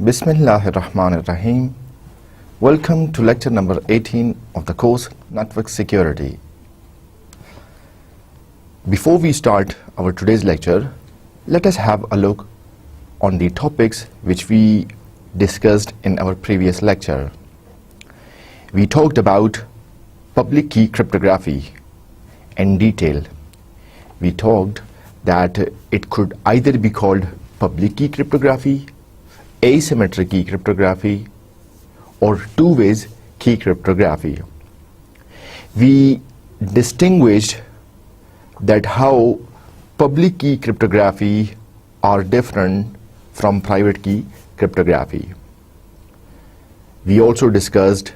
Bismillahirrahmanirrahim. Welcome to lecture number 18 of the course Network Security. Before we start our today's lecture, let us have a look on the topics which we discussed in our previous lecture. We talked about public key cryptography in detail. We talked that it could either be called public key cryptography, asymmetric key cryptography, or two-ways key cryptography. We distinguished that how public key cryptography are different from private key cryptography. We also discussed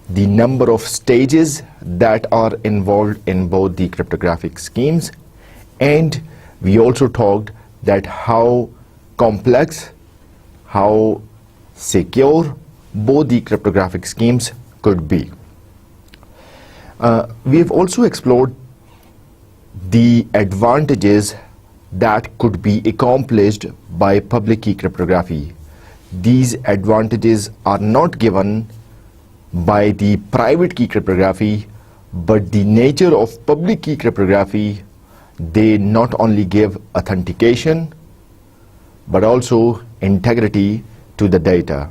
the number of stages that are involved in both the cryptographic schemes, and we also talked that how complex, how secure both the cryptographic schemes could be. We have also explored the advantages that could be accomplished by public key cryptography. These advantages are not given by the private key cryptography, but the nature of public key cryptography, they not only give authentication but also integrity to the data.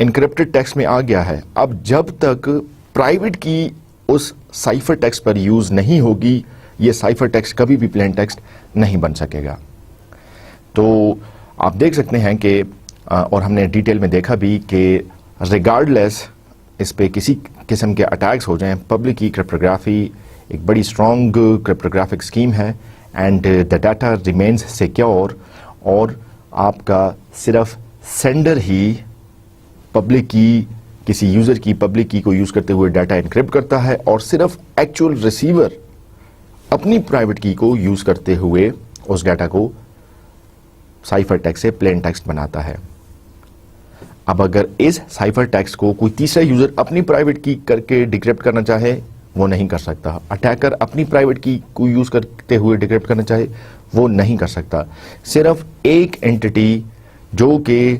Encrypted text میں آ گیا ہے. اب جب تک private کی اس cipher text پر use نہیں ہوگی یہ سائفر ٹیکسٹ کبھی بھی پلین ٹیکسٹ نہیں بن سکے گا. تو آپ دیکھ سکتے ہیں کہ اور ہم نے ڈیٹیل میں دیکھا بھی کہ ریگارڈ لیس اس پہ کسی قسم کے اٹیکس ہو جائیں, پبلک کی کرپٹوگرافی ایک بڑی اسٹرانگ کرپٹوگرافک اسکیم ہے and the data remains secure, اور آپ کا صرف سینڈر ہی پبلک کی کسی یوزر کی پبلک کی کو یوز کرتے ہوئے ڈیٹا انکرپٹ کرتا ہے, اور صرف ایکچوئل ریسیور اپنی پرائیویٹ کی کو یوز کرتے ہوئے اس ڈیٹا کو سائفر ٹیکسٹ سے پلین ٹیکسٹ بناتا ہے. اب اگر اس سائفر ٹیکسٹ کو کوئی تیسرا یوزر اپنی پرائیویٹ کی کر کے ڈیکرپٹ کرنا چاہے وہ نہیں کر سکتا. اٹیکر اپنی پرائیویٹ کی کو یوز کرتے ہوئے ڈیکرپٹ کرنا چاہے وہ نہیں کر سکتا. صرف ایک اینٹی جو کہ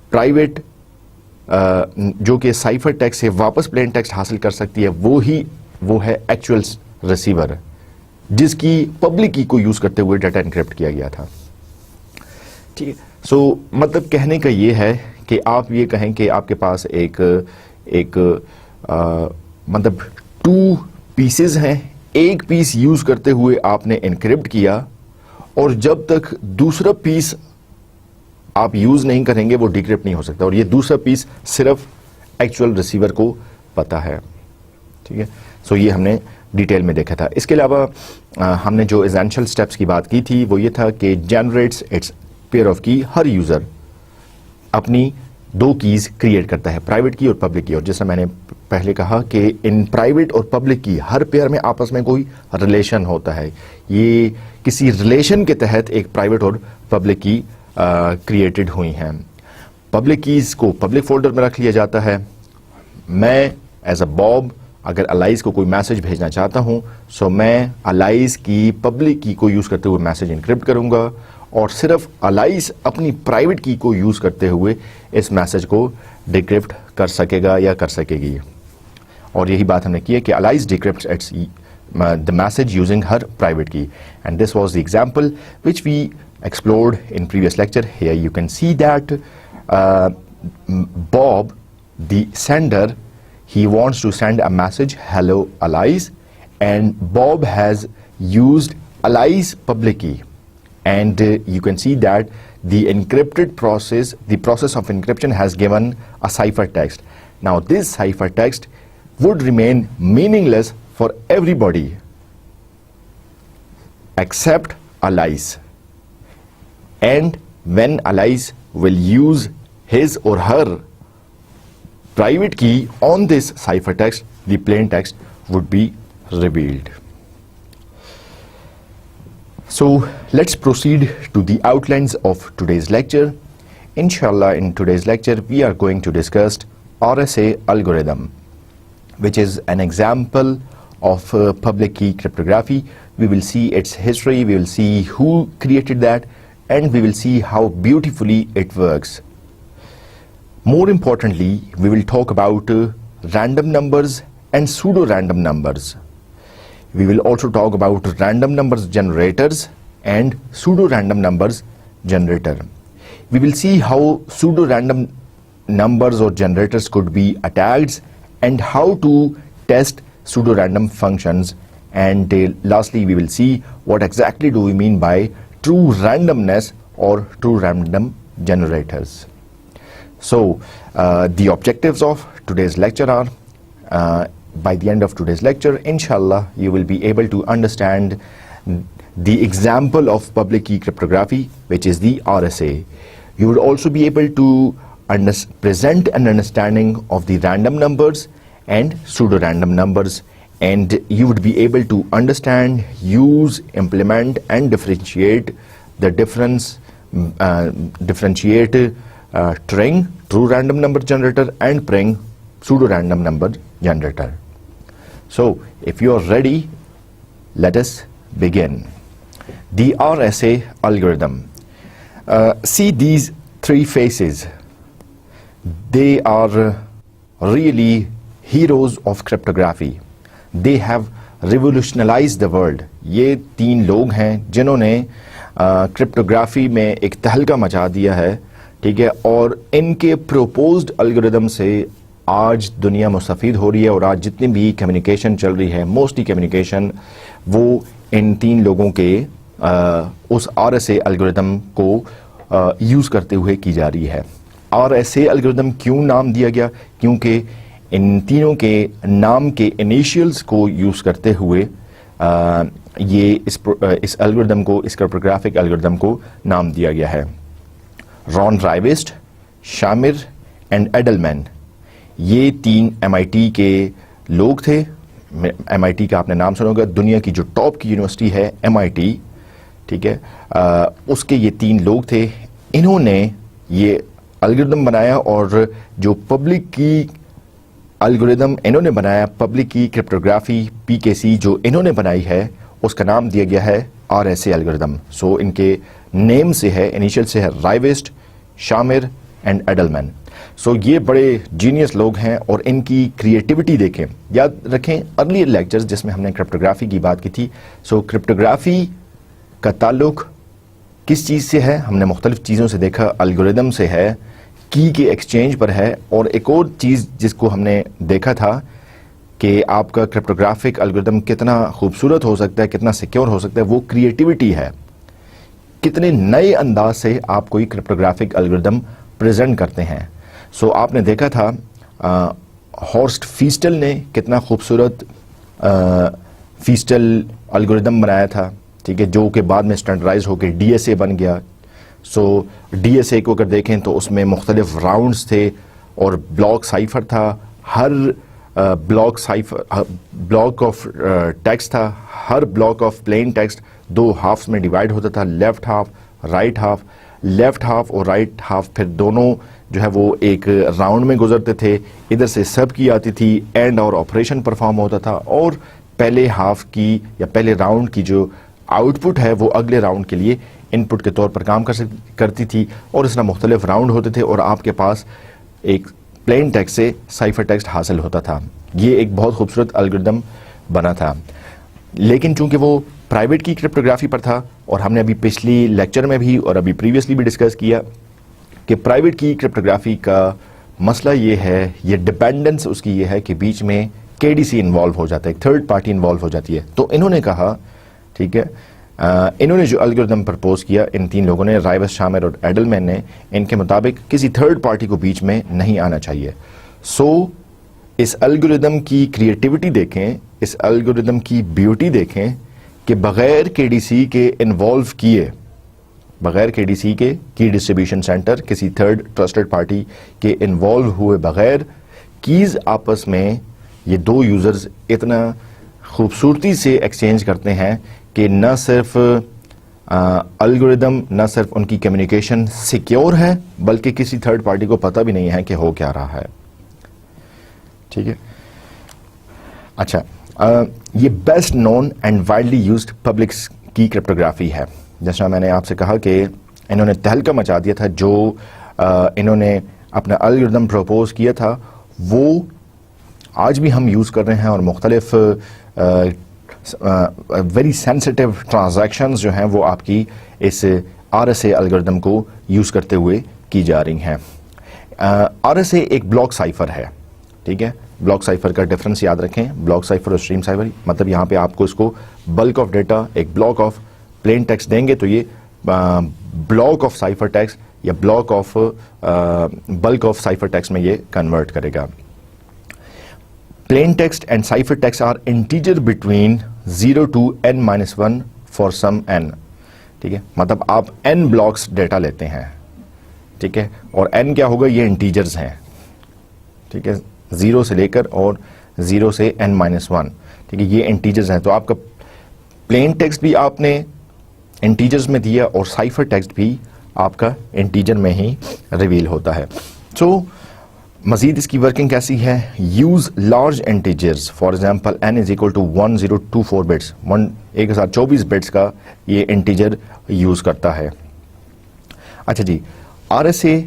پرائیویٹ جو کہ سائفر ٹیکسٹ سے واپس پلین ٹیکسٹ حاصل کر سکتی ہے وہ ہے ایکچوئل ریسیور جس کی پبلک کی کو یوز کرتے ہوئے ڈیٹا انکرپٹ کیا گیا تھا. ٹھیک ہے. سو مطلب کہنے کا یہ ہے کہ آپ یہ کہیں کہ آپ کے پاس ایک مطلب 2 پیسز ہیں, ایک پیس یوز کرتے ہوئے آپ نے انکرپٹ کیا, اور جب تک دوسرا پیس آپ یوز نہیں کریں گے وہ ڈیکرپٹ نہیں ہو سکتا, اور یہ دوسرا پیس صرف ایکچوئل ریسیور کو پتا ہے. ٹھیک ہے. سو یہ ہم نے ڈیٹیل میں دیکھا تھا. اس کے علاوہ ہم نے جو ایسینشیل اسٹیپس کی بات کی تھی وہ یہ تھا کہ جنریٹس اٹس پیئر آف کی, ہر یوزر اپنی 2 کیز کریٹ کرتا ہے, پرائیویٹ کی اور پبلک کی, اور جیسا میں نے پہلے کہا کہ ان پرائیویٹ اور پبلک کی ہر پیئر میں آپس میں کوئی ریلیشن ہوتا ہے. یہ کسی ریلیشن کے تحت ایک پرائیویٹ اور پبلک کی کریٹڈ ہوئی ہیں. پبلک کیز کو پبلک فولڈر میں رکھ لیا جاتا ہے. میں ایز اے باب اگر الائز کو کوئی میسج بھیجنا چاہتا ہوں سو میں الائز کی پبلک کی کو یوز کرتے ہوئے میسج انکرپٹ کروں گا, اور صرف الائز اپنی پرائیویٹ کی کو یوز کرتے ہوئے اس میسج کو ڈیکرپٹ کر سکے گا یا کر سکے گی. اور یہی بات ہم نے کی ہے کہ Alice decrypts its the message using her private key, and this was the example which we explored in previous lecture. Here you can see that Bob, the sender, he wants to send a message, hello Alice, and Bob has used Alice public key, and you can see that the encrypted process, the process of encryption has given a cipher text. Now this cipher text would remain meaningless for everybody except Alice, and when Alice will use his or her private key on this cipher text, the plain text would be revealed. So let's proceed to the outlines of today's lecture. Inshallah, in today's lecture we are going to discuss RSA algorithm, which is an example of public key cryptography. We will see its history, we will see who created that, and we will see how beautifully it works. More importantly, we will talk about random numbers and pseudo-random numbers. We will also talk about random numbers generators and pseudo-random numbers generator. We will see how pseudo-random numbers or generators could be attacked and how to test pseudo-random functions, and lastly we will see what exactly do we mean by true randomness or true random generators. So the objectives of today's lecture are by the end of today's lecture, inshallah, you will be able to understand the example of public key cryptography, which is the RSA. You will also be able to present an understanding of the random numbers and pseudo-random numbers, and you would be able to understand, use, implement, and differentiate the differentiate Turing, true random number generator, and Pring, pseudo-random number generator. So, if you are ready, let us begin. The RSA algorithm. See these 3 faces. They are really heroes of cryptography. They have revolutionized the world. یہ 3 لوگ ہیں جنہوں نے cryptography میں ایک تہلکہ مچا دیا ہے. ٹھیک ہے, اور ان کے پروپوزڈ الگوریدم سے آج دنیا مستفید ہو رہی ہے, اور آج جتنی بھی کمیونیکیشن چل رہی ہے, موسٹلی کمیونیکیشن وہ ان 3 لوگوں کے اس RSA الگوریدم کو یوز کرتے ہوئے کی جا رہی ہے. RSA الگوریدم کیوں نام دیا گیا؟ کیونکہ ان تینوں کے نام کے انیشیلز کو یوز کرتے ہوئے یہ اس الگوریدم کو, اس کرپٹوگرافک الگوریدم کو نام دیا گیا ہے. ران رائیوسٹ, شامر اینڈ ایڈلمین, یہ 3 MIT کے لوگ تھے. MIT کا آپ نے نام سنا ہوگا, دنیا کی جو ٹاپ کی یونیورسٹی ہے MIT, ٹھیک ہے, اس کے یہ 3 لوگ تھے. انہوں نے یہ الگوریدم بنایا, اور جو پبلک کی الگوریدم انہوں نے بنایا, پبلک کی کرپٹوگرافی PKC جو انہوں نے بنائی ہے, اس کا نام دیا گیا ہے RSA الگوریدم. سو ان کے نیم سے ہے, انیشل سے ہے رائیوسٹ, شامر اینڈ ایڈلمین. سو یہ بڑے جینیس لوگ ہیں, اور ان کی کریٹیوٹی دیکھیں. یاد رکھیں ارلی لیکچرز جس میں ہم نے کرپٹوگرافی کی بات کی تھی, سو کرپٹوگرافی کا تعلق کس چیز سے ہے؟ ہم نے مختلف چیزوں سے دیکھا, الگوریدم سے ہے, کی کے ایکسچینج پر ہے, اور ایک اور چیز جس کو ہم نے دیکھا تھا کہ آپ کا کرپٹوگرافک الگوریدم کتنا خوبصورت ہو سکتا ہے, کتنا سیکیور ہو سکتا ہے, وہ کریٹیوٹی ہے. کتنے نئے انداز سے آپ کوئی کرپٹوگرافک الگوریدم پریزنٹ کرتے ہیں. سو آپ نے دیکھا تھا ہارسٹ فیسٹل نے کتنا خوبصورت فیسٹل الگوریدم بنایا تھا, ٹھیک ہے, جو کہ بعد میں اسٹینڈرڈائز ہو کے DSA بن گیا. سو DSA کو اگر دیکھیں تو اس میں مختلف راؤنڈز تھے, اور بلاک سائفر تھا. ہر بلاک آف ٹیکسٹ تھا, ہر block of plain text 2 halves میں ڈیوائڈ ہوتا تھا, left half, right half. Left half اور رائٹ ہاف پھر دونوں جو ہے وہ ایک راؤنڈ میں گزرتے تھے. ادھر سے سب کی آتی تھی, اینڈ اور آپریشن پرفارم ہوتا تھا, اور پہلے ہاف کی یا پہلے راؤنڈ کی جو آؤٹ پٹ ہے وہ اگلے راؤنڈ کے لیے ان پٹ کے طور پر کام کرتی تھی. اور اس طرح مختلف راؤنڈ ہوتے تھے, اور آپ کے پاس ایک پلین ٹیکسٹ سے سائفر ٹیکسٹ حاصل ہوتا تھا. یہ ایک بہت خوبصورت الگوریدم بنا تھا. لیکن چونکہ وہ پرائیویٹ کی کرپٹوگرافی پر تھا, اور ہم نے ابھی پچھلی لیکچر میں بھی اور ابھی پریویسلی بھی ڈسکس کیا کہ پرائیویٹ کی کرپٹوگرافی کا مسئلہ یہ ہے, یہ ڈیپینڈنس اس کی یہ ہے کہ بیچ میں KDC انوالو ہو جاتا ہے, ایک تھرڈ پارٹی انوالو ہو جاتی ہے. تو انہوں نے کہا, ٹھیک ہے, انہوں نے جو الگوریدم پرپوز کیا, ان 3 لوگوں نے, رائیوس, شامر اور ایڈلمین نے, ان کے مطابق کسی تھرڈ پارٹی کو بیچ میں نہیں آنا چاہیے. سو اس الگوریدم کی کریٹیوٹی دیکھیں, اس الگوریدم کی بیوٹی دیکھیں کہ بغیر KDC کے انوالو کیے, بغیر KDC کے کی ڈسٹریبیوشن سینٹر, کسی تھرڈ ٹرسٹڈ پارٹی کے انوالو ہوئے بغیر کیز آپس میں یہ 2 یوزرز اتنا خوبصورتی سے ایکسچینج کرتے ہیں کہ نہ صرف الگوریدم, نہ صرف ان کی کمیونیکیشن سیکیور ہے, بلکہ کسی تھرڈ پارٹی کو پتہ بھی نہیں ہے کہ ہو کیا رہا ہے. ٹھیک ہے, اچھا, یہ best known and widely used public key cryptography ہے. جیسا میں نے آپ سے کہا کہ انہوں نے تہلکہ مچا دیا تھا. جو انہوں نے اپنا الگوریدم پروپوز کیا تھا وہ آج بھی ہم یوز کر رہے ہیں, اور مختلف ویری سینسٹیو ٹرانزیکشنز جو ہیں وہ آپ کی اس RSA الگوریدم کو یوز کرتے ہوئے کی جا رہی ہیں. RSA ایک بلاک سائفر ہے, ٹھیک ہے. بلاک سائفر کا ڈفرنس یاد رکھیں, بلاک سائفر اور اسٹریم سائفر, مطلب یہاں پہ آپ کو اس کو بلک آف ڈیٹا, ایک بلاک آف پلین ٹیکسٹ دیں گے تو یہ بلاک آف سائفر ٹیکسٹ یا block of bulk of cipher text میں یہ کنورٹ کرے گا. Plain text and ciphertext are integer between 0 to n-1 for some n. ٹھیک ہے, مطلب آپ n بلاکس ڈیٹا لیتے ہیں, ٹھیک ہے, اور n کیا ہوگا, یہ انٹیجرز ہیں, ٹھیک ہے, 0 سے لے کر اور 0 سے n-1, ٹھیک ہے, یہ انٹیجرز ہیں. تو آپ کا پلین ٹیکسٹ بھی آپ نے انٹیجرز میں دیا, اور سائفر ٹیکسٹ بھی آپ کا انٹیجر میں ہی ریویل ہوتا ہے. سو مزید اس کی ورکنگ کیسی ہے؟ Use large integers, for example n is equal to 1024 bits, 1024 bits کا یہ انٹیجر یوز کرتا ہے. اچھا جی, RSA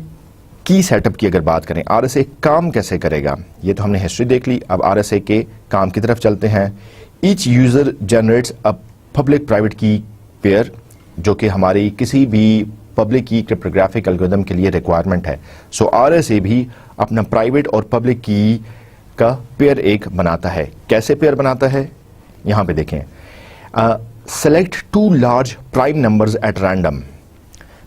کی سیٹ اپ کی اگر بات کریں, RSA کام کیسے کرے گا, یہ تو ہم نے ہسٹری دیکھ لی. اب RSA کے کام کی طرف چلتے ہیں. Each user generates a public private key pair, جو کہ ہماری کسی بھی پبلک کی کرپٹوگرافک الگورتھم کے لیے ریکوائرمنٹ ہے. سو RSA بھی اپنا پرائیویٹ اور پبلک کی کا پیئر ایک بناتا ہے. کیسے پیئر بناتا ہے یہاں پہ دیکھیں. Select 2 large prime numbers at random.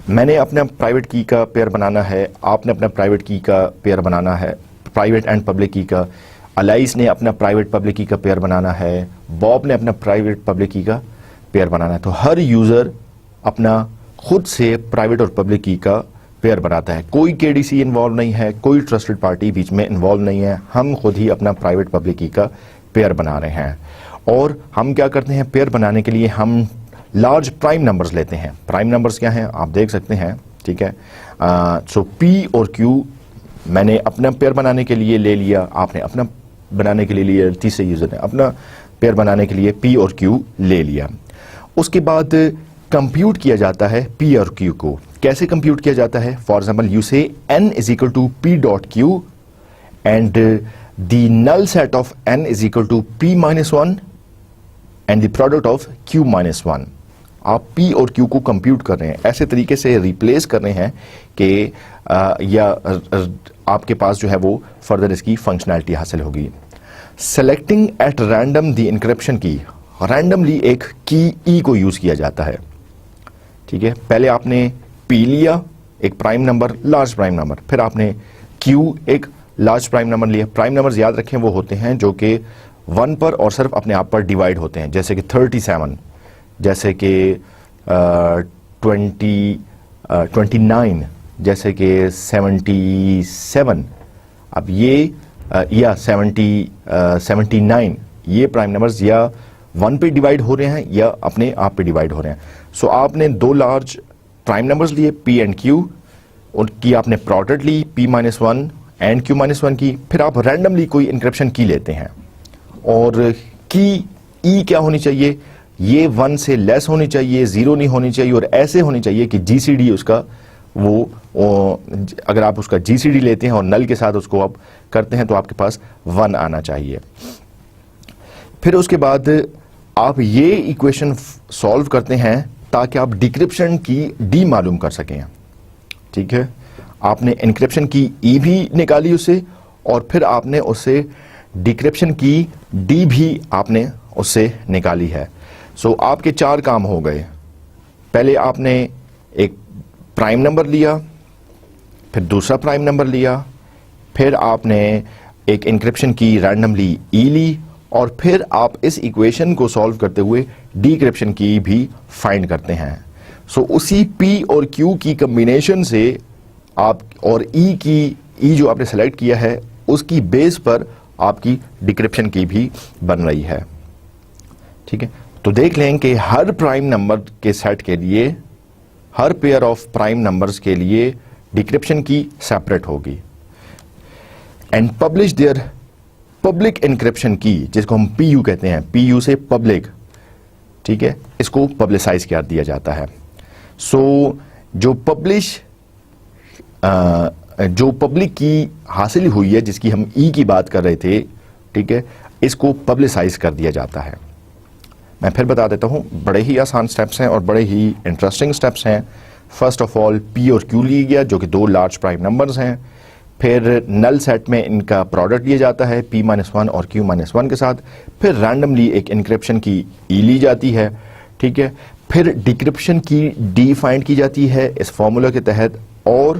میں نے اپنا پرائیویٹ کی کا پیئر بنانا ہے, آپ نے اپنا پرائیویٹ کی کا پیئر بنانا ہے, پرائیویٹ اینڈ پبلک کی کا. الائس نے اپنا پرائیویٹ پبلک کی کا پیئر بنانا ہے, باب نے اپنا پرائیویٹ پبلک کی کا پیئر بنانا ہے. تو ہر یوزر اپنا خود سے پرائیویٹ اور پبلک کی کا پیئر بناتا ہے. کوئی KDC انوالو نہیں ہے, کوئی ٹرسٹڈ پارٹی بیچ میں انوالو نہیں ہے, ہم خود ہی اپنا پرائیویٹ پبلک کی کا پیئر بنا رہے ہیں. اور ہم کیا کرتے ہیں, پیئر بنانے کے لیے ہم لارج پرائم نمبرز لیتے ہیں. پرائم نمبرز کیا ہیں آپ دیکھ سکتے ہیں, ٹھیک ہے. سو P اور Q میں نے اپنا پیئر بنانے کے لیے لے لیا, آپ نے اپنا بنانے کے لیے لیا, تیسرے یوزر نے اپنا پیئر بنانے کے لیے P اور Q لے لیا. اس کے بعد کمپیوٹ کیا جاتا ہے P اور Q کو. کیسے کمپیوٹ کیا جاتا ہے؟ فار ایگزامپل یو سے n is equal to P dot Q and the null set of n is equal to P minus 1 and the product of Q minus 1. آپ P اور Q کو compute کر رہے ہیں, ایسے طریقے سے ریپلیس کر رہے ہیں کہ یا آپ کے پاس جو ہے وہ فردر اس کی فنکشنالٹی حاصل ہوگی. Selecting at random the encryption key. Randomly ایک کی ای کو یوز کیا جاتا ہے, ٹھیک ہے. پہلے آپ نے P لیا, ایک prime number, large prime number, پھر آپ نے Q ایک لارج پرائم نمبر لیا. پرائم نمبرز یاد رکھیں وہ ہوتے ہیں جو کہ 1 پر اور صرف اپنے آپ پر ڈیوائڈ ہوتے ہیں, جیسے کہ 37, جیسے کہ 29, جیسے کہ 77. اب یہ یا 79 یہ پرائم نمبرز یا 1 پہ ڈیوائڈ ہو رہے ہیں یا اپنے آپ پہ ڈیوائڈ ہو رہے ہیں. سو آپ نے 2 لارج پرائم نمبرز لیے P اینڈ Q, ان کی آپ نے پروڈکٹ لی P-1 اینڈ Q-1 کی. پھر آپ رینڈملی کوئی انکرپشن کی لیتے ہیں, اور کی ای کیا ہونی چاہیے, یہ 1 سے لیس ہونی چاہیے, 0 نہیں ہونی چاہیے, اور ایسے ہونی چاہیے کہ GCD اس کا وہ اگر آپ اس کا GCD لیتے ہیں اور نل کے ساتھ اس کو آپ کرتے ہیں تو آپ کے پاس 1 آنا چاہیے. پھر اس کے بعد آپ یہ ایکویشن سالو کرتے ہیں تاکہ آپ ڈیکرپشن کی ڈی معلوم کر سکیں, ٹھیک ہے. آپ نے انکرپشن کی ای بھی نکالی اس سے, اور پھر آپ نے اس سے ڈیکرپشن کی ڈی بھی آپ نے اس سے نکالی ہے. سو آپ کے 4 کام ہو گئے. پہلے آپ نے ایک پرائم نمبر لیا, پھر دوسرا پرائم نمبر لیا, پھر آپ نے ایک انکرپشن کی رینڈملی ای لی, اور پھر آپ اس ایکویشن کو سالو کرتے ہوئے ڈیکرپشن کی بھی فائنڈ کرتے ہیں. سو اسی P اور Q کی کمبینیشن سے آپ اور ای کی ای جو آپ نے سلیکٹ کیا ہے اس کی بیس پر آپ کی ڈیکرپشن کی بھی بن رہی ہے, ٹھیک ہے. تو دیکھ لیں کہ ہر پرائم نمبر کے سیٹ کے لیے, ہر پیئر آف پرائم نمبرز کے لیے ڈیکرپشن کی سیپریٹ ہوگی. And publish their public encryption key, جس کو ہم PU کہتے ہیں, PU سے پبلک, ٹھیک ہے, اس کو پبلسائز کر دیا جاتا ہے. سو جو پبلک کی حاصل ہوئی ہے, جس کی ہم ای کی بات کر رہے تھے, ٹھیک ہے, اس کو پبلسائز کر دیا جاتا ہے. میں پھر بتا دیتا ہوں, بڑے ہی آسان سٹیپس ہیں اور بڑے ہی انٹرسٹنگ سٹیپس ہیں. فرسٹ آف آل P اور Q لیا گیا جو کہ 2 لارج پرائم نمبرز ہیں. پھر نل سیٹ میں ان کا پروڈکٹ لیا جاتا ہے P-1 اور Q-1 کے ساتھ. پھر رینڈملی ایک انکرپشن کی ای لی جاتی ہے, ٹھیک ہے. پھر ڈیکرپشن کی ڈی فائنڈ کی جاتی ہے اس فارمولا کے تحت, اور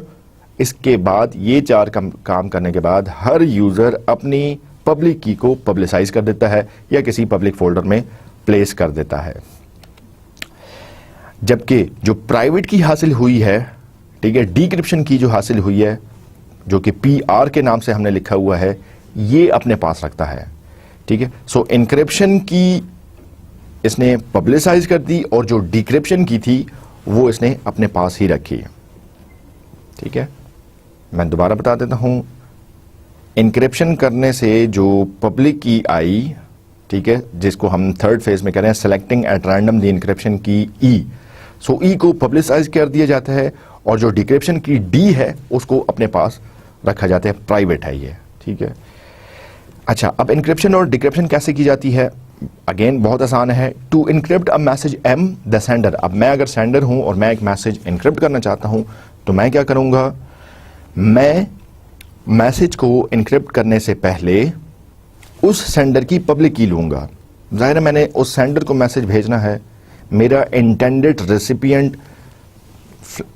اس کے بعد یہ 4 کام کرنے کے بعد ہر یوزر اپنی پبلک کی کو پبلسائز کر دیتا ہے یا کسی پبلک فولڈر میں پلیس کر دیتا ہے. جبکہ جو پرائیویٹ کی حاصل ہوئی ہے, ٹھیک ہے, ڈیکرپشن کی جو حاصل ہوئی ہے جو کہ PR کے نام سے ہم نے لکھا ہوا ہے, یہ اپنے پاس رکھتا ہے, ٹھیک ہے. سو انکرپشن کی اس نے پبلسائز کر دی, اور جو ڈیکرپشن کی تھی وہ اس نے اپنے پاس ہی رکھی, ٹھیک ہے. میں دوبارہ بتا دیتا ہوں, انکرپشن کرنے سے جو پبلک کی آئی, ٹھیک ہے, جس کو ہم 3rd فیز میں کہہ رہے ہیں selecting at random the encryption key E, سو ای کو پبلسائز کر دیا جاتا ہے, اور جو ڈیکرپشن کی ڈی ہے اس کو اپنے پاس رکھا جاتا ہے, پرائیویٹ ہے یہ, ٹھیک ہے. اچھا, اب انکرپشن اور ڈیکرپشن کیسے کی جاتی ہے اگین بہت آسان ہے. To encrypt a message M the sender. اب میں اگر سینڈر ہوں اور میں ایک میسج انکرپٹ کرنا چاہتا ہوں تو میں کیا کروں گا, میں میسج کو انکرپٹ کرنے سے پہلے اس سینڈر کی پبلک کی لوں گا. ظاہر ہے میں نے اس سینڈر کو میسج بھیجنا ہے, میرا انٹینڈڈ ریسیپینٹ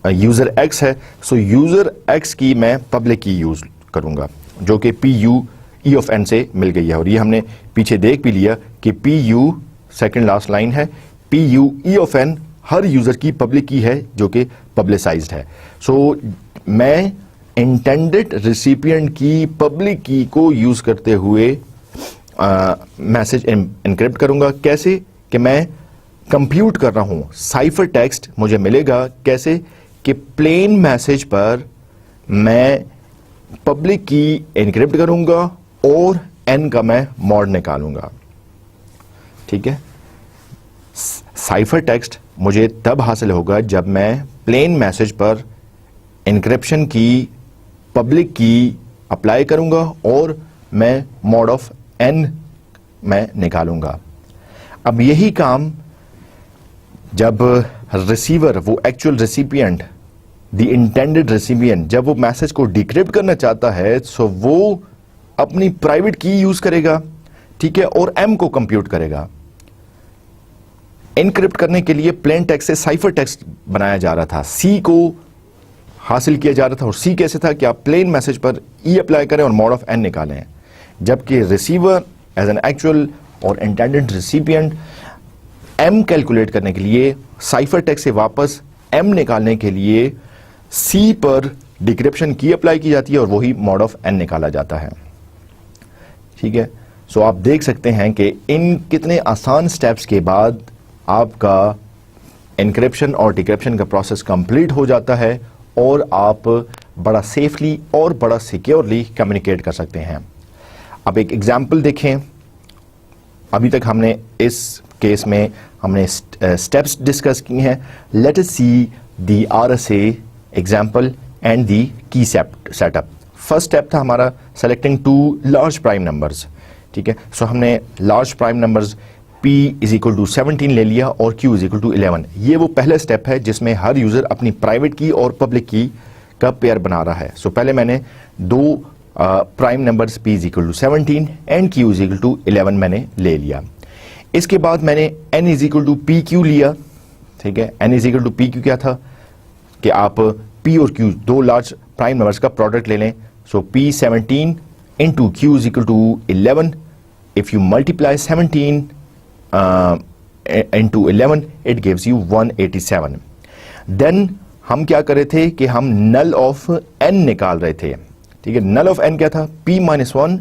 یوزر ایکس ہے, سو یوزر ایکس کی میں پبلک کی یوز کروں گا جو کہ P U E of N سے مل گئی ہے. اور یہ ہم نے پیچھے دیکھ بھی لیا کہ P U second last line ہے, P U E of N ہر یوزر کی پبلک کی ہے جو کہ پبلسائزڈ ہے. سو میں انٹینڈڈ ریسیپینٹ کی پبلک کی کو یوز کرتے ہوئے میسج انکرپٹ کروں گا. کیسے کہ میں کمپیوٹ کر رہا ہوں سائفر ٹیکسٹ مجھے ملے گا کیسے کہ پلین میسج پر میں پبلک کی انکرپٹ کروں گا اور این کا میں موڈ نکالوں گا. ٹھیک ہے, سائفر ٹیکسٹ مجھے تب حاصل ہوگا جب میں پلین میسج پر انکرپشن کی پبلک کی اپلائی کروں گا اور میں موڈ آف این میں نکالوں گا. اب یہی کام جب ریسیور, وہ ایکچوئل ریسیپینٹ, دی انٹینڈڈ ریسیپینٹ, جب وہ میسج کو ڈیکرپٹ کرنا چاہتا ہے سو وہ اپنی پرائیویٹ کی یوز کرے گا. ٹھیک ہے, اور ایم کو کمپیوٹ کرے گا. انکرپٹ کرنے کے لیے پلین ٹیکسٹ سے سائفر ٹیکسٹ بنایا جا رہا تھا, سی کو حاصل کیا جا رہا تھا. اور سی کیسے تھا کہ آپ پلین میسج پر ای اپلائی کریں اور موڈ آف این نکالیں, جبکہ ریسیور ایز این ایکچوئل اور انٹینڈڈ ریسیپینٹ ایم کیلکولیٹ کرنے کے لیے سائفر ٹیکسٹ سے واپس ایم نکالنے کے لیے سی پر ڈیکرپشن کی اپلائی کی جاتی ہے اور وہی موڈ آف این نکالا جاتا ہے. ٹھیک ہے, سو آپ دیکھ سکتے ہیں کہ ان کتنے آسان سٹیپس کے بعد آپ کا انکرپشن اور ڈیکرپشن کا پروسیس کمپلیٹ ہو جاتا ہے اور آپ بڑا سیفلی اور بڑا سیکیورلی کمیونیکیٹ کر سکتے ہیں. اب ایک ایگزامپل دیکھیں. ابھی تک ہم نے اس کیس میں ہم نے اسٹیپس ڈسکس کی ہیں. Let us see the R S A example and the key set up. First step تھا ہمارا selecting two large prime numbers. ٹھیک ہے, سو ہم نے large prime numbers P is equal to 17 لے لیا اور Q از اکول ٹو 11. یہ وہ پہلا اسٹیپ ہے جس میں ہر یوزر اپنی پرائیویٹ کی اور پبلک کی کا پیئر بنا رہا ہے. سو پہلے میں نے دو prime numbers P is equal to 17 and Q is equal to 11 میں نے لے لیا. اس کے بعد میں نے N is equal to PQ لیا. ٹھیک ہے, N is equal to PQ کیا تھا کہ آپ P اور Q دو لارج پرائم نمبرز کا پروڈکٹ لے لیں. So P17 into Q is equal to 11. If you multiply 17 into 11 it gives you 187. Then ہم کیا کر رہے تھے کہ ہم نل آف n نکال رہے تھے. ٹھیک ہے, نل آف n کیا تھا P-1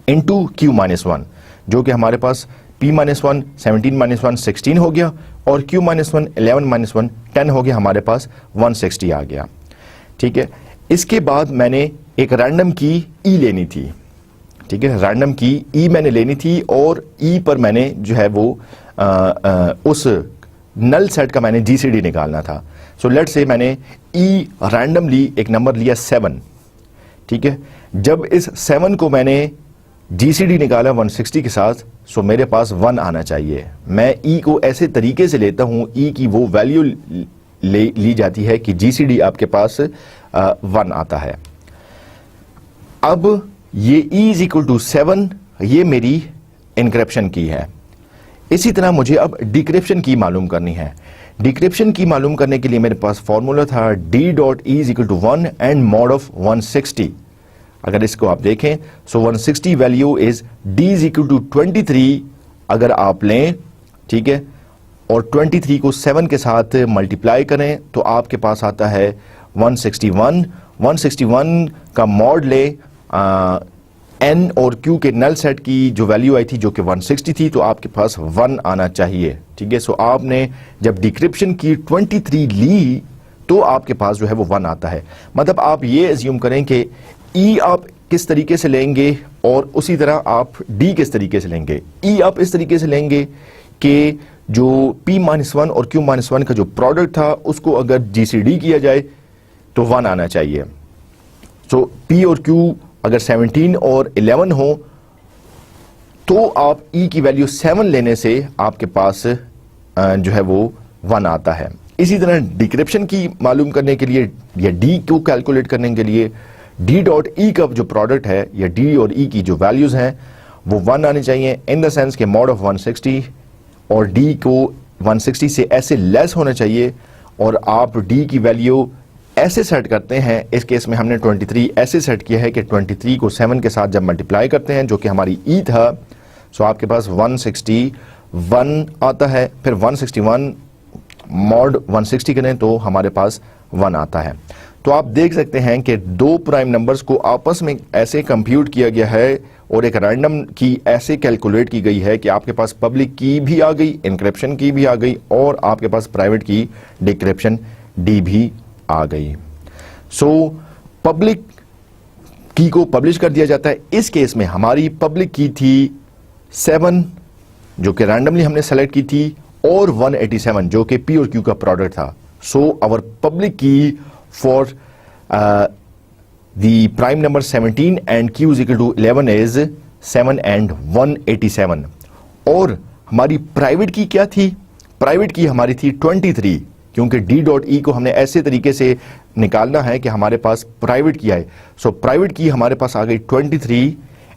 into Q-1 جو کہ ہمارے پاس P-1 17-1 16 ہو گیا اور Q-1 11-1 10 ہو گیا, ہمارے پاس 160 آ گیا. ٹھیک ہے, اس کے بعد میں نے ایک رینڈم کی ای لینی تھی. ٹھیک ہے, رینڈم کی ای میں نے لینی تھی اور ای پر میں نے جو ہے وہ اس نل سیٹ کا میں نے جی سی ڈی نکالنا تھا. سو لیٹ سے میں نے ای رینڈملی ایک نمبر لیا 7. ٹھیک ہے, جب اس 7 کو میں نے جی سی ڈی نکالا 160 کے ساتھ, سو میرے پاس 1 آنا چاہیے. میں ای کو ایسے طریقے سے لیتا ہوں, ای کی وہ ویلیو لی جاتی ہے کہ جی سی ڈی آپ کے پاس 1 آتا ہے. اب یہ ای از اکول ٹو 7 یہ میری انکرپشن کی ہے. اسی طرح مجھے اب ڈیکرپشن کی معلوم کرنی ہے. ڈیکرپشن کی معلوم کرنے کے لیے میرے پاس فارمولا تھا D dot E is equal to 1 and mod of 160. اگر اس کو آپ دیکھیں so 160 value is D is equal to 23 اگر آپ لیں. ٹھیک ہے, اور 23 کو 7 کے ساتھ ملٹیپلائی کریں تو آپ کے پاس آتا ہے 161. 161 کا موڈ لے n اور q کے نل سیٹ کی جو ویلیو آئی تھی جو کہ 160 تھی تو آپ کے پاس 1 آنا چاہیے. ٹھیک ہے, سو آپ نے جب ڈیکرپشن کی 23 لی تو آپ کے پاس جو ہے وہ 1 آتا ہے. مطلب آپ یہ ایزیوم کریں کہ ای آپ کس طریقے سے لیں گے اور اسی طرح آپ ڈی کس طریقے سے لیں گے. ای آپ اس طریقے سے لیں گے کہ جو P-1 اور Q-1 کا جو پروڈکٹ تھا اس کو اگر جی سی ڈی کیا جائے تو 1 آنا چاہیے. سو P اور Q اگر 17 اور 11 ہوں تو آپ ای کی ویلیو 7 لینے سے آپ کے پاس جو ہے وہ 1 آتا ہے. اسی طرح ڈیکرپشن کی معلوم کرنے کے لیے یا ڈی کو کیلکولیٹ کرنے کے لیے ڈی ڈاٹ ای کا جو پروڈکٹ ہے یا ڈی اور ای کی جو ویلیوز ہیں وہ 1 آنے چاہیے ان دا سینس کہ ماڈ آف 160 اور ڈی کو 160 سے ایسے لیس ہونا چاہیے, اور آپ ڈی کی ویلیو ایسے سیٹ کرتے ہیں. اس کیس میں ہم نے 23 ایسے سیٹ کیا ہے کہ 23 کو 7 کے ساتھ جب ملٹیپلائی کرتے ہیں جو کہ ہماری ای تھا, سو آپ کے پاس 161 آتا ہے. پھر 161 ماڈ 160 کریں تو ہمارے پاس 1 آتا ہے. تو آپ دیکھ سکتے ہیں کہ دو پرائم نمبرز کو آپس میں ایسے کمپیوٹ کیا گیا ہے اور ایک رینڈم کی ایسے کیلکولیٹ کی گئی ہے کہ آپ کے پاس پبلک کی بھی آ گئی, انکرپشن کی بھی آ گئی, اور آپ کے پاس پرائیویٹ کی ڈیکرپشن ڈی بھی آ گئی. سو پبلک کی کو پبلش کر دیا جاتا ہے. اس کیس میں ہماری پبلک کی تھی 7 جو کہ رینڈملی ہم نے سلیکٹ کی تھی, اور 187 جو کہ پی اور کیو کا پروڈکٹ تھا. سو اور public key for the prime number 17 and Q is equal to 11 is 7 and 187. اور ہماری پرائیویٹ کی کیا تھی؟ پرائیویٹ کی ہماری تھی 23, کیونکہ ڈی ڈاٹ ای کو ہم نے ایسے طریقے سے نکالنا ہے کہ ہمارے پاس پرائیویٹ کی آئے. سو پرائیویٹ کی ہمارے پاس آ گئی 23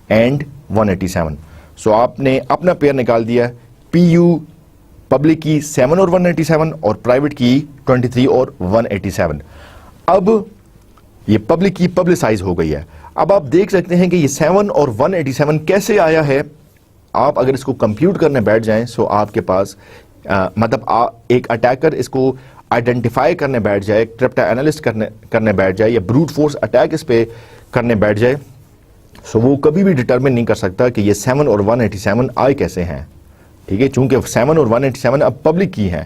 اینڈ 187. سو آپ نے اپنا پیئر نکال دیا, پی یو پبلک کی 7 اور 187 اور پرائیویٹ کی 23 اور 187. اب یہ پبلک کی پبلسائز ہو گئی ہے. اب آپ دیکھ سکتے ہیں کہ یہ 7 اور 187 کیسے آیا ہے. آپ اگر اس کو کمپیوٹ کرنے بیٹھ جائیں سو آپ کے پاس مطلب ایک اٹیکر اس کو آئیڈینٹیفائی کرنے بیٹھ جائے, کرپٹا اینالسٹ کرنے بیٹھ جائے, یا بروٹ فورس اٹیک اس پہ کرنے بیٹھ جائے, سو وہ کبھی بھی ڈٹرمن نہیں کر سکتا کہ یہ 7 اور 187 آئے کیسے ہیں. ٹھیک ہے, چونکہ 7 اور 187 اب پبلک کی ہیں.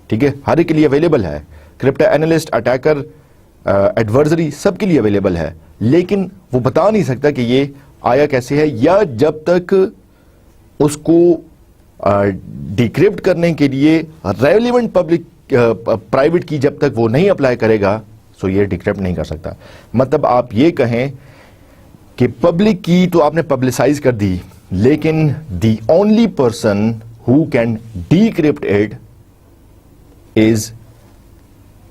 ٹھیک ہے, ہر ایک کے لیے اویلیبل ہے, کرپٹا اینالسٹ, اٹیکر, ایڈورزری سب کے لیے اویلیبل ہے, لیکن وہ بتا نہیں سکتا کہ یہ آیا کیسے ہے, یا جب تک اس کو ڈیکرپٹ کرنے کے لیے ریلیونٹ پبلک پرائیویٹ کی جب تک وہ نہیں اپلائی کرے گا سو یہ ڈیکرپٹ نہیں کر سکتا. مطلب آپ یہ کہیں کہ پبلک کی تو آپ نے پبلسائز کر دی, لیکن the only person who can decrypt it is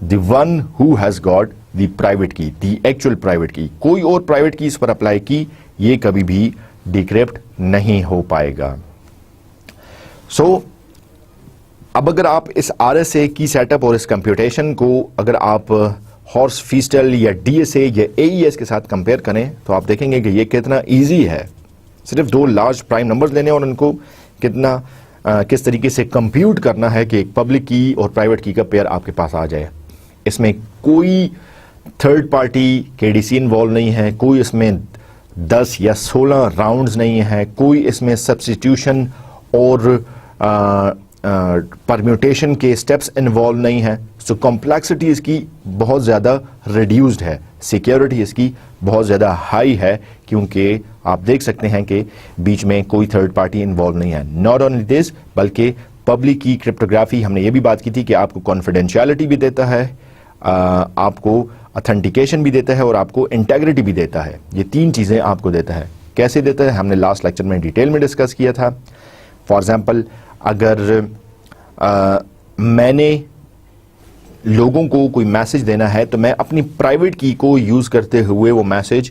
the one who has got the private کی, دی ایکچوئل پرائیویٹ کی. کوئی اور پرائیویٹ کی اس پر اپلائی کی یہ کبھی بھی ڈیکرپٹ نہیں ہو پائے گا. سو اب اگر آپ اس آر ایس اے کی سیٹ اپ اور اس کمپیوٹیشن کو اگر آپ ہارس فیسٹل یا ڈی ایس اے یا اے ای ایس کے ساتھ کمپیئر کریں تو آپ دیکھیں گے کہ یہ کتنا ایزی ہے. صرف دو لارج پرائم نمبرز لینے اور ان کو کتنا کس طریقے سے کمپیوٹ کرنا ہے کہ ایک پبلک کی اور پرائیویٹ کی کا پیئر آپ کے پاس آ جائے. اس میں کوئی تھرڈ پارٹی کے ڈی سی انوالو نہیں ہے, کوئی اس میں 10 یا 16 راؤنڈز نہیں ہے, کوئی اس میں سبسٹیٹیوشن اور پرمیوٹیشن کے سٹیپس انوالو نہیں ہیں. سو کمپلیکسٹی اس کی بہت زیادہ ریڈیوسڈ ہے, سیکیورٹی اس کی بہت زیادہ ہائی ہے, کیونکہ آپ دیکھ سکتے ہیں کہ بیچ میں کوئی تھرڈ پارٹی انوالو نہیں ہے. ناٹ اونلی دس بلکہ پبلک کی کرپٹوگرافی ہم نے یہ بھی بات کی تھی کہ آپ کو کانفیڈینشیلٹی بھی دیتا ہے, آپ کو اتھینٹیکیشن بھی دیتا ہے, اور آپ کو انٹیگریٹی بھی دیتا ہے. یہ تین چیزیں آپ کو دیتا ہے. کیسے دیتا ہے ہم نے لاسٹ لیکچر میں ڈیٹیل میں ڈسکس کیا تھا. فار ایگزامپل اگر میں نے لوگوں کو کوئی میسج دینا ہے تو میں اپنی پرائیویٹ کی کو یوز کرتے ہوئے وہ میسج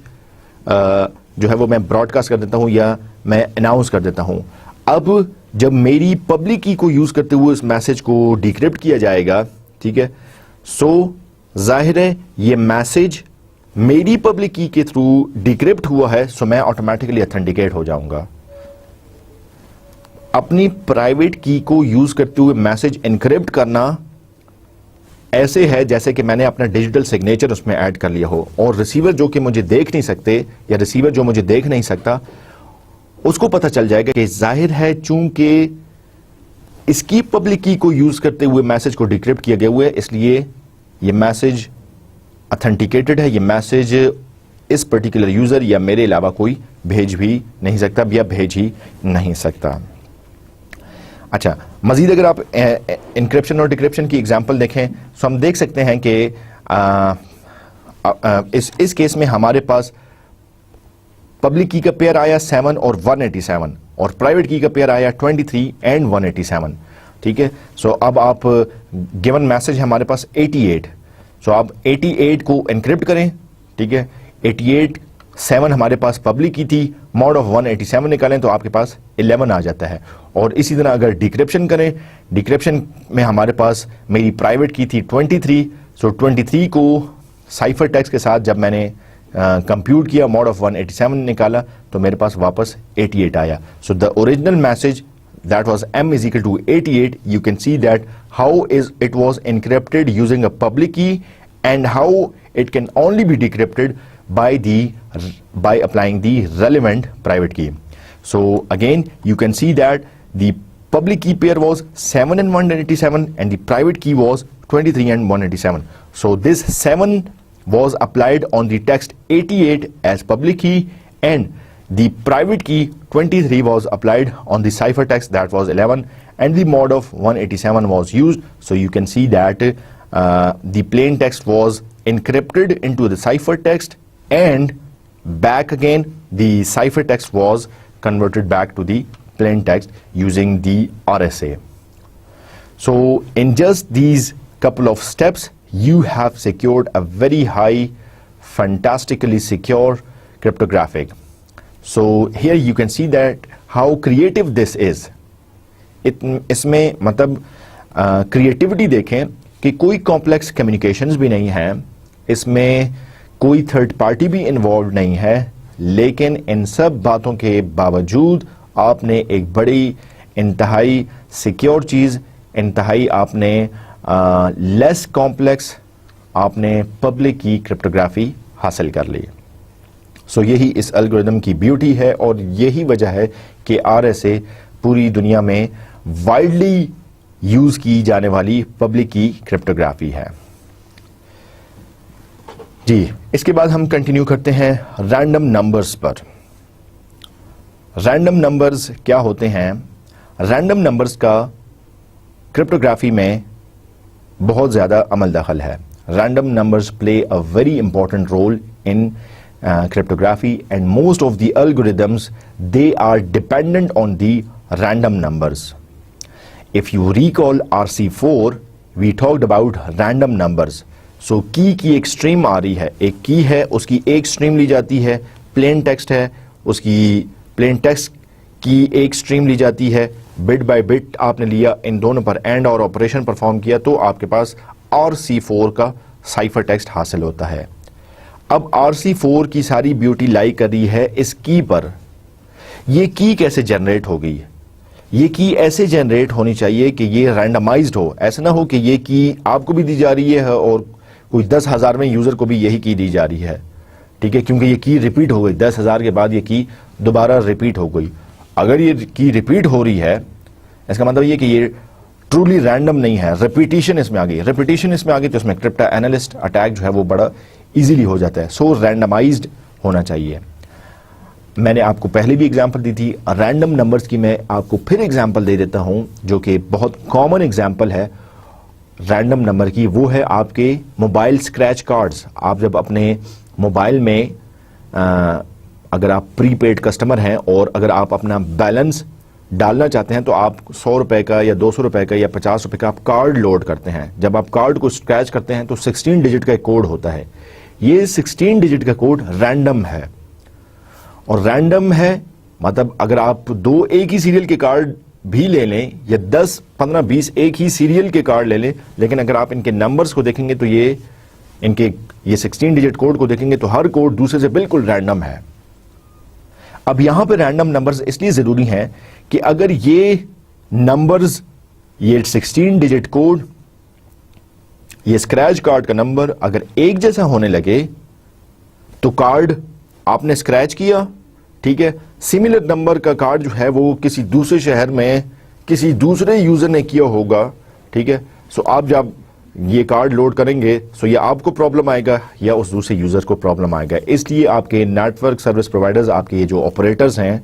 جو ہے وہ میں براڈ کاسٹ کر دیتا ہوں یا میں اناؤنس کر دیتا ہوں. اب جب میری پبلک کی کو یوز کرتے ہوئے اس میسج کو ڈیکرپٹ کیا جائے گا, ٹھیک ہے, سو ظاہر ہے یہ میسج میری پبلک کی کے تھرو ڈیکرپٹ ہوا ہے, سو میں آٹومیٹکلی اتھینٹیکیٹ ہو جاؤں گا. اپنی پرائیویٹ کی کو یوز کرتے ہوئے میسج انکرپٹ کرنا ایسے ہے جیسے کہ میں نے اپنا ڈیجیٹل سگنیچر اس میں ایڈ کر لیا ہو, اور ریسیور جو کہ مجھے دیکھ نہیں سکتے یا ریسیور جو مجھے دیکھ نہیں سکتا اس کو پتہ چل جائے گا کہ ظاہر ہے چونکہ اس کی پبلک کی کو یوز کرتے ہوئے میسج کو ڈیکرپٹ کیا گیا ہوا ہے, اس لیے یہ میسج اتھینٹیکیٹڈ ہے. یہ میسج اس پرٹیکولر یوزر یا میرے علاوہ کوئی بھیج بھی نہیں سکتا یا بھیج ہی نہیں سکتا. اچھا, مزید اگر آپ انکرپشن اور ڈیکرپشن کی ایگزامپل دیکھیں تو ہم دیکھ سکتے ہیں کہ اس کیس میں ہمارے پاس پبلک کی کا پیئر آیا 7 اور 187, اور پرائیویٹ کی کا پیئر آیا 23 اینڈ 187. ٹھیک ہے, سو اب آپ گیون میسج ہے ہمارے پاس 88. سو آپ 88 کو انکرپٹ کریں. ٹھیک ہے, 88 7 ہمارے پاس پبلک کی تھی, ماڈ آف 187 نکالیں تو آپ کے پاس 11 آ جاتا ہے. اور اسی طرح اگر ڈیکرپشن کریں, ڈیکرپشن میں ہمارے پاس میری پرائیویٹ کی تھی 23. سو 23 کو سائفر ٹیکسٹ کے ساتھ جب میں نے کمپیوٹ کیا, ماڈ آف 187 نکالا تو میرے پاس واپس 88 آیا. So the original message that was m is equal to 88. You can see that how is it was encrypted using a public key and how it can only be decrypted by applying the relevant private key. So again you can see that the public key pair was 7 and 187 and the private key was 23 and 187. So this 7 was applied on the text 88 as public key and the private key 23 was applied on the ciphertext that was 11 and the mod of 187 was used. So you can see that the plain text was encrypted into the ciphertext and back again the ciphertext was converted back to the plain text using the RSA. So in just these couple of steps you have secured a very high, fantastically secure cryptographic. So here you can see that how creative this is. اس میں مطلب creativity دیکھیں کہ کوئی complex communications بھی نہیں ہیں, اس میں کوئی تھرڈ پارٹی بھی انوالوڈ نہیں ہے, لیکن ان سب باتوں کے باوجود آپ نے ایک بڑی انتہائی سیکیور چیز, انتہائی آپ نے لیس کمپلیکس آپ نے پبلک کی کرپٹوگرافی حاصل کر لی. سو یہی اس الگوریدم کی بیوٹی ہے اور یہی وجہ ہے کہ RSA پوری دنیا میں وائڈلی یوز کی جانے والی پبلک کی کرپٹوگرافی ہے. جی, اس کے بعد ہم کنٹینیو کرتے ہیں رینڈم نمبرز پر. رینڈم نمبرز کیا ہوتے ہیں؟ رینڈم نمبرز کا کرپٹوگرافی میں بہت زیادہ عمل دخل ہے. Random numbers play a very important role in cryptography and most of the algorithms they are dependent on the random numbers. If you recall RC4 we talked about random numbers. So key کی ایک stream آ رہی ہے, ایک کی ہے اس کی ایک stream لی جاتی ہے, پلین ٹیکسٹ ہے اس کی پلین ٹیکسٹ کی ایک اسٹریم لی جاتی ہے, بٹ بائی بٹ آپ نے لیا, ان دونوں پر اینڈ اور آپریشن پرفارم کیا تو آپ کے پاس RC4 کا سائفر ٹیکسٹ حاصل ہوتا ہے. اب RC4 کی ساری بیوٹی لائی کر رہی ہے اس کی پر. یہ کی کیسے جنریٹ ہو گئی؟ یہ کی ایسے جنریٹ ہونی چاہیے کہ یہ رینڈمائزڈ ہو. ایسا نہ ہو کہ یہ کی آپ کو بھی دی جا رہی ہے اور کوئی 10,000 میں یوزر کو بھی یہی کی دی جا رہی ہے. ٹھیک ہے, کیونکہ یہ کی ریپیٹ ہو گئی, 10,000 کے بعد یہ کی دوبارہ ریپیٹ ہو گئی. اگر یہ کی ریپیٹ ہو رہی ہے اس کا مطلب یہ کہ یہ ٹرولی رینڈم نہیں ہے, ریپیٹیشن اس میں آ گئی. ریپیٹیشن اس میں آ گئی تو اس میں کرپٹا اینالسٹ اٹیک جو ہے وہ بڑا ایزیلی ہو جاتا ہے. سو رینڈمائزڈ ہونا چاہیے. میں نے آپ کو پہلے بھی اگزامپل دی تھی رینڈم نمبرز کی, میں آپ کو پھر اگزامپل دے دیتا ہوں جو کہ بہت کامن اگزامپل ہے رینڈم نمبر کی. وہ ہے آپ کے موبائل اسکریچ کارڈز. آپ جب اپنے موبائل میں اگر آپ پری پیڈ کسٹمر ہیں اور اگر آپ اپنا بیلنس ڈالنا چاہتے ہیں تو آپ 100 روپے کا یا 200 روپے کا یا 50 روپے کا آپ کارڈ لوڈ کرتے ہیں. جب آپ کارڈ کو اسکریچ کرتے ہیں تو 16 ڈیجٹ کا ایک کوڈ ہوتا ہے. یہ 16 ڈیجٹ کا کوڈ رینڈم ہے, اور رینڈم ہے مطلب اگر آپ 2 ایک ہی سیریل کے کارڈ بھی لے لیں یا 10 15 20 ایک ہی سیریل کے کارڈ لے لیں, لیکن اگر آپ ان کے نمبرز کو دیکھیں گے تو یہ ان کے یہ 16 ڈیجٹ کوڈ کو دیکھیں گے تو ہر کوڈ دوسرے سے بالکل رینڈم ہے. اب یہاں پہ رینڈم نمبرز اس لیے ضروری ہیں کہ اگر یہ نمبرز, یہ 16 ڈیجٹ کوڈ, یہ اسکریچ کارڈ کا نمبر اگر ایک جیسا ہونے لگے تو کارڈ آپ نے اسکریچ کیا, ٹھیک ہے, سملر نمبر کا کارڈ جو ہے وہ کسی دوسرے شہر میں کسی دوسرے یوزر نے کیا ہوگا, ٹھیک ہے. سو آپ جب یہ کارڈ لوڈ کریں گے سو یا آپ کو پرابلم آئے گا یا اس دوسرے یوزر کو پرابلم آئے گا. اس لیے آپ کے نیٹ ورک سروس پرووائڈرز, آپ کے یہ جو آپریٹرز ہیں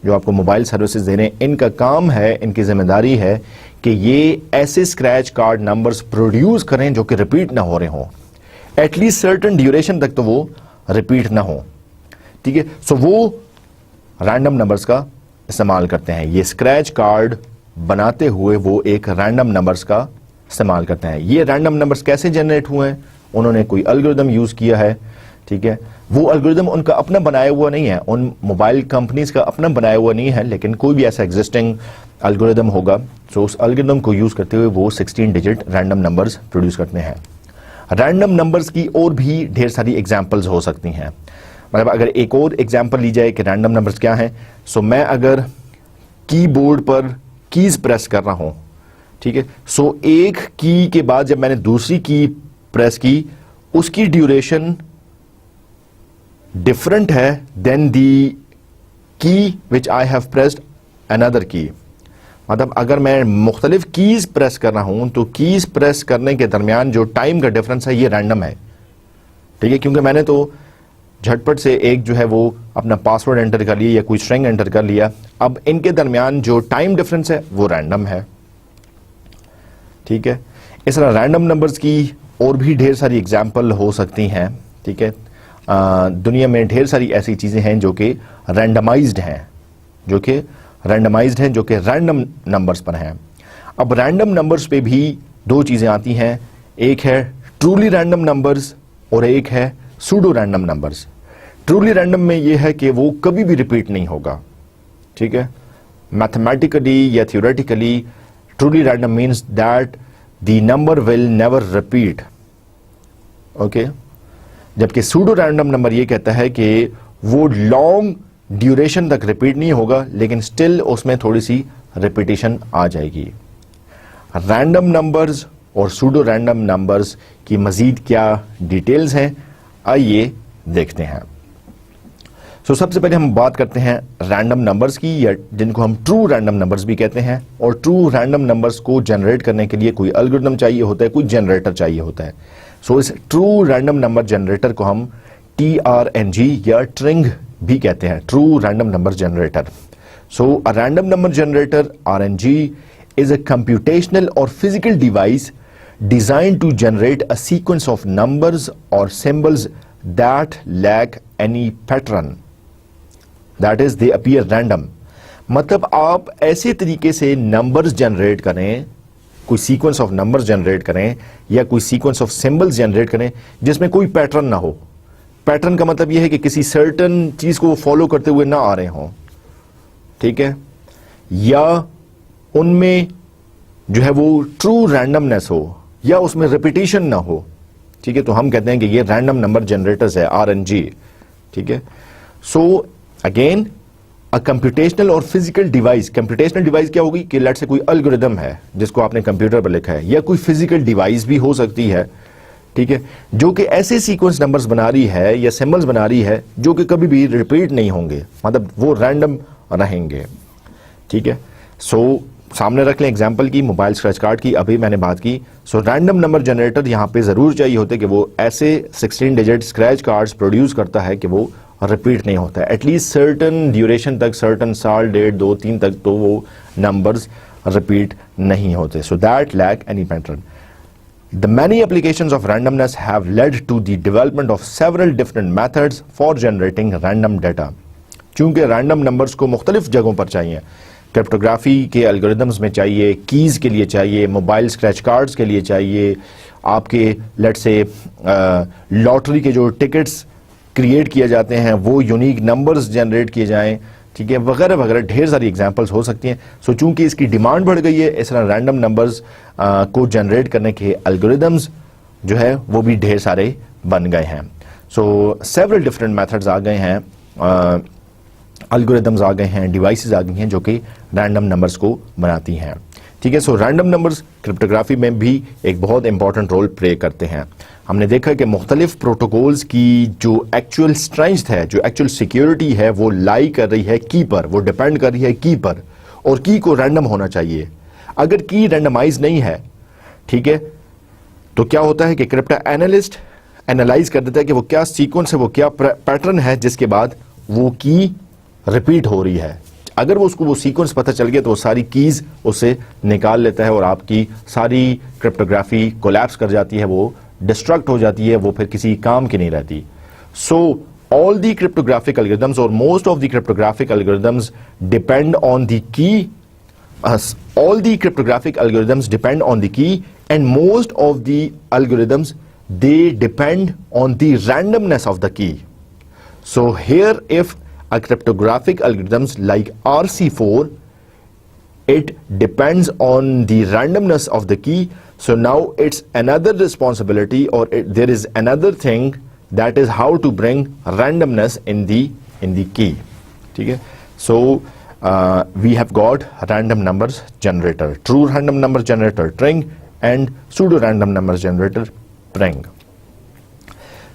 جو آپ کو موبائل سروسز دے رہے ہیں, ان کا کام ہے, ان کی ذمہ داری ہے کہ یہ ایسے اسکریچ کارڈ نمبرز پروڈیوس کریں جو کہ ریپیٹ نہ ہو رہے ہوں, ایٹ لیسٹ سرٹن ڈیوریشن تک تو وہ ریپیٹ نہ ہو, ٹھیک ہے. سو وہ رینڈم نمبرز کا استعمال کرتے ہیں. یہ اسکریچ کارڈ بناتے ہوئے وہ ایک رینڈم نمبرز کا استعمال کرتے ہیں. یہ رینڈم نمبرز کیسے جنریٹ ہوئے ہیں؟ انہوں نے کوئی الگوریدم یوز کیا ہے. ٹھیک ہے, وہ الگوریدم ان کا اپنا بنایا ہوا نہیں ہے, ان موبائل کمپنیز کا اپنا بنایا ہوا نہیں ہے, لیکن کوئی بھی ایسا ایگزسٹنگ الگوریدم ہوگا, تو اس الگوریدم کو یوز کرتے ہوئے وہ 16 ڈیجٹ رینڈم نمبرز پروڈیوس کرتے ہیں. رینڈم نمبرز کی اور بھی ڈھیر ساری ایگزامپلز ہو سکتی ہیں. مطلب اگر ایک اور ایگزامپل لی جائے کہ رینڈم نمبرز کیا ہیں, سو میں اگر کی بورڈ پر کیز پریس کر رہا ہوں, ٹھیک ہے, سو ایک کی کے بعد جب میں نے دوسری کی پریس کی, اس کی ڈیوریشن ڈفرنٹ ہے دین دی کی وچ آئی ہیو پریسڈ اندر کی. مطلب اگر میں مختلف کیز پریس کر رہا ہوں تو کیز پریس کرنے کے درمیان جو ٹائم کا ڈفرنس ہے یہ رینڈم ہے. ٹھیک ہے, کیونکہ میں نے تو جھٹ پٹ سے ایک جو ہے وہ اپنا پاسورڈ انٹر کر لیا یا کوئی اسٹرنگ انٹر کر لیا, اب ان کے درمیان جو ٹائم ڈفرنس ہے وہ رینڈم ہے. ٹھیک ہے, اس طرح رینڈم نمبرز کی اور بھی ڈھیر ساری ایگزامپل ہو سکتی ہیں. ٹھیک ہے, دنیا میں ڈھیر ساری ایسی چیزیں ہیں جو کہ رینڈمائزڈ ہیں, جو کہ رینڈم نمبرز پر ہیں. اب رینڈم نمبرز پہ بھی دو چیزیں آتی ہیں, ایک ہے ٹرولی رینڈم نمبرز اور ایک ہے pseudo random numbers. Truly random میں یہ ہے کہ وہ کبھی بھی ریپیٹ نہیں ہوگا. ٹھیک ہے, میتھمیٹیکلی یا theoretically truly random means that the number will never repeat. Okay, جبکہ سوڈو رینڈم نمبر یہ کہتا ہے کہ وہ لانگ ڈیوریشن تک ریپیٹ نہیں ہوگا, لیکن اسٹل اس میں تھوڑی سی ریپیٹیشن آ جائے گی. رینڈم نمبرز اور سوڈو رینڈم نمبرز کی مزید کیا ڈیٹیلز ہیں, آئیے دیکھتے ہیں. سب سے پہلے ہم بات کرتے ہیں رینڈم نمبرز کی, یا جن کو ہم ٹرو رینڈم نمبرز بھی کہتے ہیں. اور ٹرو رینڈم نمبرز کو جنریٹ کرنے کے لیے کوئی الگوریدم چاہیے ہوتا ہے, کوئی جنریٹر چاہیے ہوتا ہے. اس ٹرو رینڈم نمبر جنریٹر کو ہم TRNG یا ٹرنگ بھی کہتے ہیں, true random number generator. a random number generator RNG is a computational or physical device designed to generate a sequence of numbers or symbols that lack any pattern, that is they appear random. مطلب آپ ایسے طریقے سے numbers generate کریں, کوئی sequence of numbers generate کریں یا کوئی سیکوینس آف سمبلز جنریٹ کریں جس میں کوئی پیٹرن نہ ہو. پیٹرن کا مطلب یہ ہے کہ کسی سرٹن چیز کو فالو کرتے ہوئے نہ آ رہے ہوں. ٹھیک ہے, یا ان میں جو ہے وہ ٹرو رینڈمنس ہو یا اس میں ریپیٹیشن نہ ہو. ٹھیک ہے, تو ہم کہتے ہیں کہ یہ رینڈم نمبر جنریٹرز ہے, RNG. ٹھیک ہے, سو اگین کمپیوٹیشنل اور فزیکل ڈیوائس. کمپیوٹیشنل ڈیوائس کیا ہوگی کہ لیٹ سے کوئی الگوریدم ہے جس کو آپ نے کمپیوٹر پر لکھا ہے, یا کوئی فزیکل ڈیوائس بھی ہو سکتی ہے. ٹھیک ہے, جو کہ ایسے سیکوینس نمبرز بنا رہی ہے یا سمبلز بنا رہی ہے جو کہ کبھی بھی ریپیٹ نہیں ہوں گے, مطلب وہ رینڈم رہیں گے. ٹھیک ہے, سو سامنے رکھ لیں ایگزامپل کی موبائل اسکریچ کارڈ کی, ابھی میں نے بات کی. سو رینڈم نمبر جنریٹر یہاں پہ ضرور چاہیے ہوتے کہ وہ ایسے 16 ڈیجٹ اسکریچ کارڈز پروڈیوس کرتا ہے کہ وہ ریپیٹ نہیں ہوتا ہے, ایٹ لیسٹ سرٹن ڈیوریشن تک, سرٹن سال, ڈیٹ, 2, 3 تک تو وہ نمبرز ریپیٹ نہیں ہوتے. So that leak any pattern. The many applications of randomness have led to the development of several different methods for generating random data. چونکہ random numbers کو مختلف جگہوں پر چاہیے, کرپٹوگرافی کے الگوریدمز میں چاہیے, کیز کے لیے چاہیے, موبائل اسکریچ کارڈز کے لیے چاہیے, آپ کے لیٹ سے لاٹری کے جو ٹکٹس کریٹ کیے جاتے ہیں وہ یونیک نمبرز جنریٹ کیے جائیں. ٹھیک ہے, وغیرہ وغیرہ ڈھیر ساری ایگزامپلس ہو سکتی ہیں. سو چونکہ اس کی ڈیمانڈ بڑھ گئی ہے, اس طرح رینڈم نمبرز کو جنریٹ کرنے کے الگوریدمز جو ہے وہ بھی ڈھیر سارے بن گئے ہیں. سو سیورل ڈفرینٹ میتھڈز آ گئے ہیں, الگوریدمز آ گئے ہیں, ڈیوائسز آ گئی ہیں جو کہ رینڈم نمبرز کو بناتی ہیں. ٹھیک ہے, سو رینڈم نمبرز کرپٹوگرافی میں بھی ایک بہت امپورٹنٹ رول پلے کرتے ہیں. ہم نے دیکھا کہ مختلف پروٹوکولز کی جو ایکچوئل اسٹرینتھ ہے, جو ایکچوئل سیکیورٹی ہے, وہ لائی کر رہی ہے کی پر, وہ ڈیپینڈ کر رہی ہے کی پر, اور کی کو رینڈم ہونا چاہیے. اگر کی رینڈمائز نہیں ہے, ٹھیک ہے, تو کیا ہوتا ہے کہ کرپٹا اینالسٹ اینالائز کر دیتا ہے کہ وہ کیا سیکوینس ہے, وہ کیا پیٹرن ہے جس کے بعد وہ کی ریپیٹ ہو رہی ہے. اگر وہ اس کو وہ سیکوینس پتہ چل گیا تو وہ ساری کیز اسے نکال لیتا ہے اور آپ کی ساری کرپٹوگرافی کولیپس کر جاتی ہے, وہ ڈسٹرکٹ ہو جاتی ہے, وہ پھر کسی کام کی نہیں رہتی. سو all the cryptographic algorithms or most of the cryptographic algorithms depend on the key. All the cryptographic algorithms depend on the key, and most of the algorithms, they depend on the randomness of the key. So here, if a cryptographic algorithms like RC4, it depends on the randomness of the key. So now it's another responsibility, or there is another thing, that is how to bring randomness in the key. Okay? So we have got random numbers generator, true random number generator Tring, and pseudo random numbers generator Pring.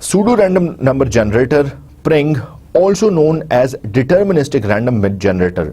Pseudo random number generator Pring, also known as deterministic random bit generator,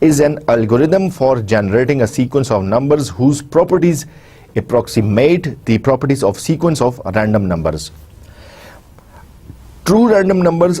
is an algorithm for generating a sequence of numbers whose properties approximate the properties of sequence of random numbers. True random numbers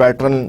pattern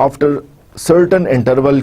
after certain interval,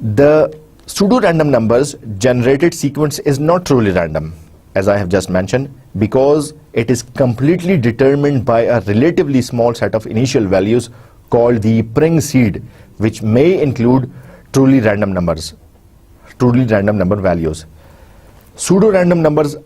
The pseudo-random numbers generated sequence is not truly random, as I have just mentioned, because it is completely determined by a relatively small set of initial values called the Pring seed, which may include truly random numbers, truly random number values. Pseudo-random numbers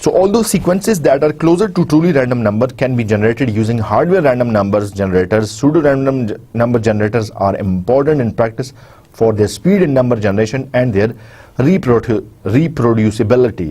So although sequences that are closer to truly random number can be generated using hardware random numbers generators, pseudo random number generators are important in practice for their speed in number generation and their reproducibility.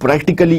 practically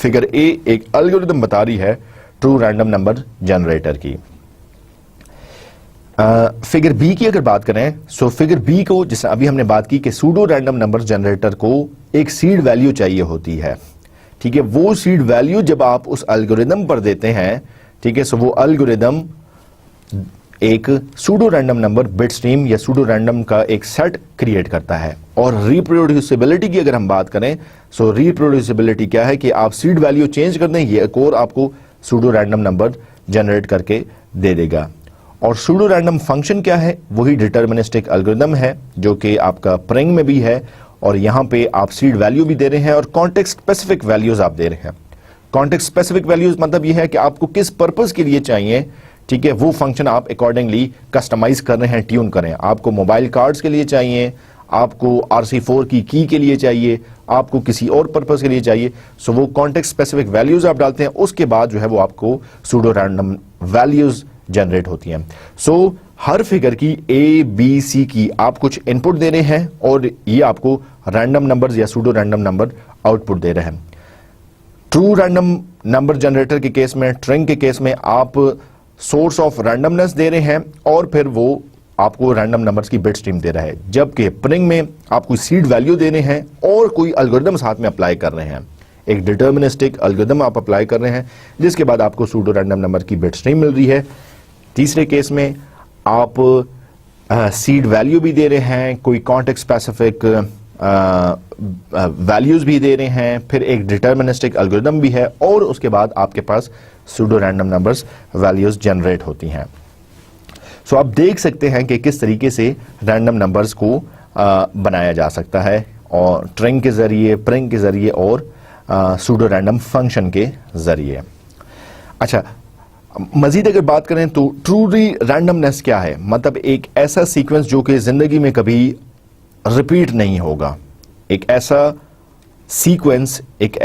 figure A ایک algorithm بتا رہی ہے true random number generator کی. Figure B کی اگر بات کریں سو figure B کو جس ابھی ہم نے بات کی کہ سوڈو رینڈم نمبر جنریٹر کو ایک سیڈ ویلیو چاہیے ہوتی ہے. ٹھیک ہے, وہ سیڈ ویلیو جب آپ اس الگوریدم پر دیتے ہیں, ٹھیک ہے, سو وہ الگوریدم ایک pseudo random number bit stream یا سوڈو رینڈم کا ایک سیٹ کریٹ کرتا ہے. اور ریپروڈیوسیبلٹی کی اگر ہم بات کریں سو ریپروڈیوسیبلٹی کیا ہے کہ آپ سیڈ ویلیو چینج کر دیں, یہ ایک اور آپ کو سوڈو رینڈم نمبر جنریٹ کر کے دے دے گا. اور سوڈو رینڈم فنکشن کیا ہے, وہی ڈٹرمنسٹک الگوریدم ہے جو کہ آپ کا پرنگ میں بھی ہے, اور یہاں پہ آپ سیڈ ویلیو بھی دے رہے ہیں اور کانٹیکسٹ اسپیسیفک ویلیوز آپ دے رہے ہیں. کانٹیکسٹ اسپیسیفک ویلیوز مطلب یہ ہے کہ آپ کو کس پرپز کے لیے چاہیے, ٹھیک ہے, وہ فنکشن آپ اکارڈنگلی کسٹمائز کر رہے ہیں, ٹیون کریں. آپ کو موبائل کارڈز کے لیے چاہیے, آپ کو RC4 کی کے لیے چاہیے, آپ کو کسی اور پرپز کے لیے چاہیے, سو وہ کانٹیکسٹ اسپیسیفک ویلیوز آپ ڈالتے ہیں, اس کے بعد جو ہے وہ آپ کو سوڈو رینڈم ویلیوز جنریٹ ہوتی ہیں. سو ہر فگر کی ABC کی آپ کچھ ان پٹ دے رہے ہیں اور یہ آپ کو رینڈم نمبر یا pseudo random number output دے رہے ہیں. ٹرو رینڈم نمبر جنریٹر کے کیس میں, ٹرنگ کے کیس میں آپ سورس آف رینڈمنس دے رہے ہیں اور پھر وہ آپ کو رینڈم نمبرز کی بٹ اسٹریم دے رہا ہے, جبکہ پرنگ میں آپ کوئی سیڈ ویلیو دے رہے ہیں اور کوئی الگوریدم ساتھ میں اپلائی کر رہے ہیں, ایک ڈٹرمنسٹک الگوریدم آپ اپلائی کر رہے ہیں جس کے بعد آپ کو سوڈو رینڈم نمبر کی بٹ اسٹریم مل رہی ہے. تیسرے کیس میں آپ سیڈ ویلیو بھی دے رہے ہیں, کوئی کانٹیکسٹ اسپیسیفک ویلیوز بھی دے رہے ہیں, پھر ایک ڈٹرمنسٹک الگوریدم بھی ہے, اور اس کے بعد آپ کے پاس pseudo random numbers values generate ہوتی ہیں. سو آپ دیکھ سکتے ہیں کہ کس طریقے سے رینڈم نمبرز کو بنایا جا سکتا ہے, اور ٹرنگ کے ذریعے, پرنگ کے ذریعے اور سوڈو رینڈم فنکشن کے ذریعے. اچھا, مزید اگر بات کریں تو ٹرولی رینڈمنس کیا ہے, مطلب ایک ایسا سیکوینس جو کہ زندگی میں کبھی ریپیٹ نہیں ہوگا, ایک ایسا سیکوینس, ایک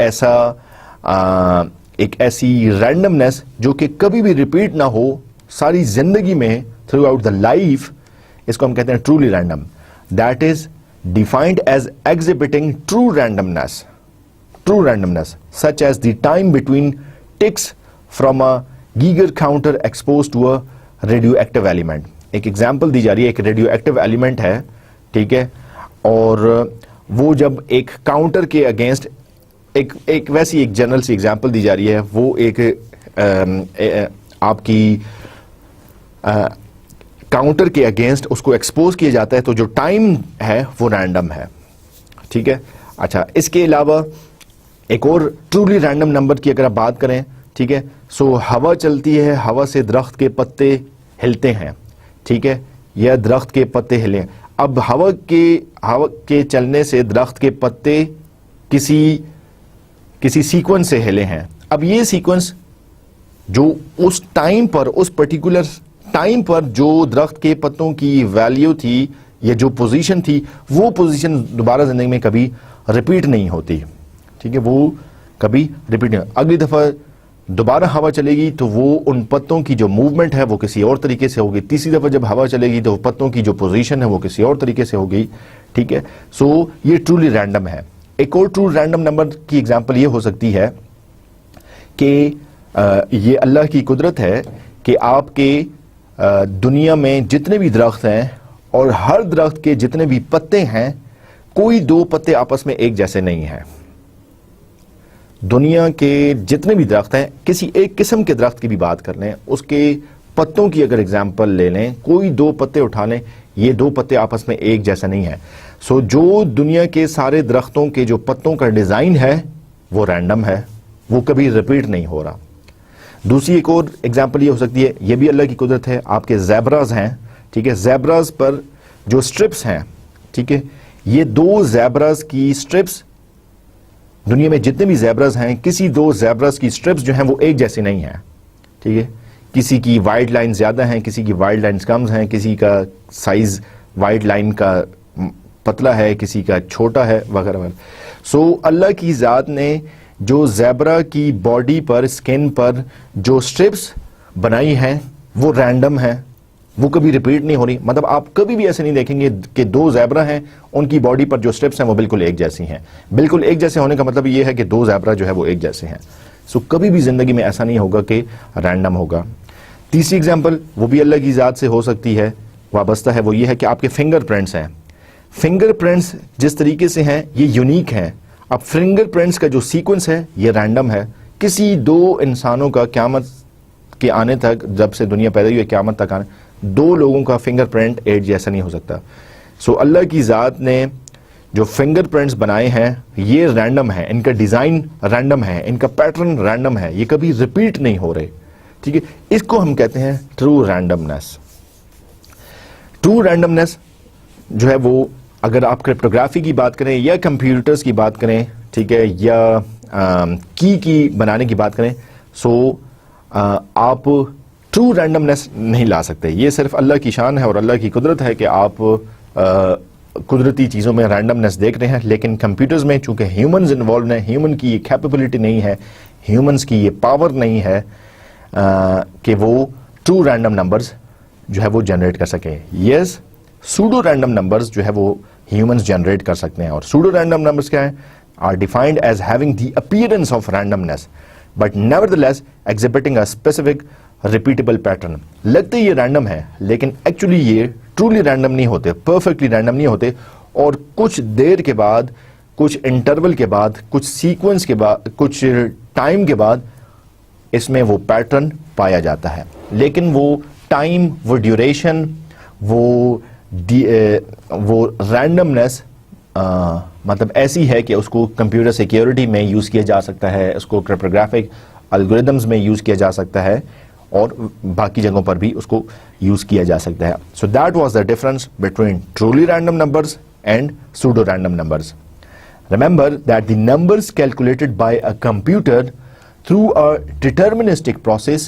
ایسی رینڈمنس جو کہ کبھی بھی ریپیٹ نہ ہو ساری زندگی میں, تھرو آؤٹ دا لائف, اس کو ہم کہتے ہیں truly random. That is defined as exhibiting true randomness such as the time between ticks from a Geiger counter exposed to a radioactive element. ایک ایگزامپل دی جا رہی ہے, ایک ریڈیو ایکٹیو ایلیمنٹ ہے, ٹھیک ہے, اور وہ جب ایک کاؤنٹر کے اگینسٹ, ایک ویسی ایک جنرل سی ایگزامپل دی جا رہی ہے, وہ ایک آپ کی کاؤنٹر کے اگینسٹ اس کو ایکسپوز کیا جاتا ہے, تو جو ٹائم ہے وہ رینڈم ہے, ٹھیک ہے. اچھا, اس کے علاوہ ایک اور ٹرولی رینڈم نمبر کی اگر آپ بات کریں, ٹھیک ہے, سو ہوا چلتی ہے, ہوا سے درخت کے پتے ہلتے ہیں, ٹھیک ہے, یا درخت کے پتے ہلے. اب ہوا کے چلنے سے درخت کے پتے کسی سیکوینس سے ہلے ہیں. اب یہ سیکوینس جو اس ٹائم پر, اس پرٹیکولر ٹائم پر جو درخت کے پتوں کی ویلیو تھی یا جو پوزیشن تھی, وہ پوزیشن دوبارہ زندگی میں کبھی ریپیٹ نہیں ہوتی, ٹھیک ہے, وہ کبھی ریپیٹ نہیں. اگلی دفعہ دوبارہ ہوا چلے گی تو وہ ان پتوں کی جو موومنٹ ہے وہ کسی اور طریقے سے ہوگی. تیسری دفعہ جب ہوا چلے گی تو پتوں کی جو پوزیشن ہے وہ کسی اور طریقے سے ہوگی, ٹھیک ہے. سو یہ ٹرولی رینڈم ہے. ایک اور ٹرو رینڈم نمبر کی ایگزامپل یہ ہو سکتی ہے کہ یہ اللہ کی قدرت ہے کہ آپ کے دنیا میں جتنے بھی درخت ہیں اور ہر درخت کے جتنے بھی پتے ہیں, کوئی دو پتے آپس میں ایک جیسے نہیں ہیں. دنیا کے جتنے بھی درخت ہیں, کسی ایک قسم کے درخت کی بھی بات کر لیں, اس کے پتوں کی اگر اگزامپل لے لیں, کوئی دو پتے اٹھا لیں, یہ دو پتے آپس میں ایک جیسا نہیں ہے. سو جو دنیا کے سارے درختوں کے جو پتوں کا ڈیزائن ہے وہ رینڈم ہے, وہ کبھی ریپیٹ نہیں ہو رہا. دوسری ایک اور اگزامپل یہ ہو سکتی ہے, یہ بھی اللہ کی قدرت ہے, آپ کے زیبراز ہیں, ٹھیک ہے, زیبراز پر جو سٹرپس ہیں, ٹھیک ہے, یہ دو زیبراز کی سٹرپس, دنیا میں جتنے بھی زیبراز ہیں, کسی دو زیبراز کی سٹرپس جو ہیں وہ ایک جیسی نہیں ہیں, ٹھیک ہے. کسی کی وائڈ لائن زیادہ ہیں, کسی کی وائڈ لائنز کم ہیں, کسی کا سائز وائڈ لائن کا پتلا ہے, کسی کا چھوٹا ہے, وغیرہ وغیرہ. سو اللہ کی ذات نے جو زیبرا کی باڈی پر, اسکن پر جو سٹرپس بنائی ہیں وہ رینڈم ہیں, وہ کبھی ریپیٹ نہیں ہو رہی. مطلب آپ کبھی بھی ایسے نہیں دیکھیں گے کہ دو زیبرا ہیں, ان کی باڈی پر جو اسٹرپس ہیں وہ بالکل ایک جیسی ہیں. بالکل ایک جیسے ہونے کا مطلب یہ ہے کہ دو زیبرا جو ہے وہ ایک جیسے ہیں. سو کبھی بھی زندگی میں ایسا نہیں ہوگا کہ رینڈم ہوگا. تیسری اگزامپل وہ بھی اللہ کی ذات سے ہو سکتی ہے, وابستہ ہے, وہ یہ ہے کہ آپ کے فنگر پرنٹس ہیں. فنگر پرنٹس جس طریقے سے ہیں یہ یونیک ہیں. اب فنگر پرنٹس کا جو سیکوینس ہے یہ رینڈم ہے. کسی دو انسانوں کا قیامت کے آنے تک, جب سے دنیا پیدا ہوئی ہے قیامت تک آنے, دو لوگوں کا فنگر پرنٹ ایک جیسا نہیں ہو سکتا. سو اللہ کی ذات نے جو فنگر پرنٹس بنائے ہیں یہ رینڈم ہے, ان کا ڈیزائن رینڈم ہے, ان کا پیٹرن رینڈم ہے, یہ کبھی ریپیٹ نہیں ہو رہے. ٹھیک ہے, اس کو ہم کہتے ہیں ٹرو رینڈمنس. ٹرو رینڈمنس جو ہے وہ اگر آپ کرپٹوگرافی کی بات کریں یا کمپیوٹرز کی بات کریں, ٹھیک ہے, یا کی بنانے کی بات کریں, سو آپ ٹرو رینڈمنس نہیں لا سکتے. یہ صرف اللہ کی شان ہے اور اللہ کی قدرت ہے کہ آپ قدرتی چیزوں میں رینڈمنس دیکھ رہے ہیں. لیکن کمپیوٹرز میں چونکہ ہیومنز انوالوڈ ہیں, ہیومن کی یہ کیپیبلٹی نہیں ہے, ہیومنز کی یہ پاور نہیں ہے کہ وہ ٹرو رینڈم نمبرز جو ہے وہ جنریٹ کر سکیں. یس, سوڈو رینڈم نمبرز جو ہے وہ ہیومنز جنریٹ کر سکتے ہیں. اور سوڈو رینڈم نمبرز کیا ہیں؟ Are defined as having the appearance of randomness but nevertheless exhibiting a specific repeatable pattern. لگتے یہ رینڈم ہے لیکن ایکچولی یہ ٹرولی رینڈم نہیں ہوتے, پرفیکٹلی رینڈم نہیں ہوتے, اور کچھ دیر کے بعد, کچھ انٹرول کے بعد, کچھ سیکوینس کے بعد, کچھ ٹائم کے بعد اس میں وہ پیٹرن پایا جاتا ہے. لیکن وہ ٹائم, وہ ڈیوریشن, وہ رینڈمنس مطلب ایسی ہے کہ اس کو کمپیوٹر سیکیورٹی میں یوز کیا جا سکتا ہے, اس کو کرپٹوگرافک الگوریدمز میں یوز کیا جا سکتا ہے, اور باقی جگہوں پر بھی اس کو یوز کیا جا سکتا ہے. So that was the difference between truly random numbers and pseudo random numbers. Remember that the numbers calculated by a computer through a deterministic process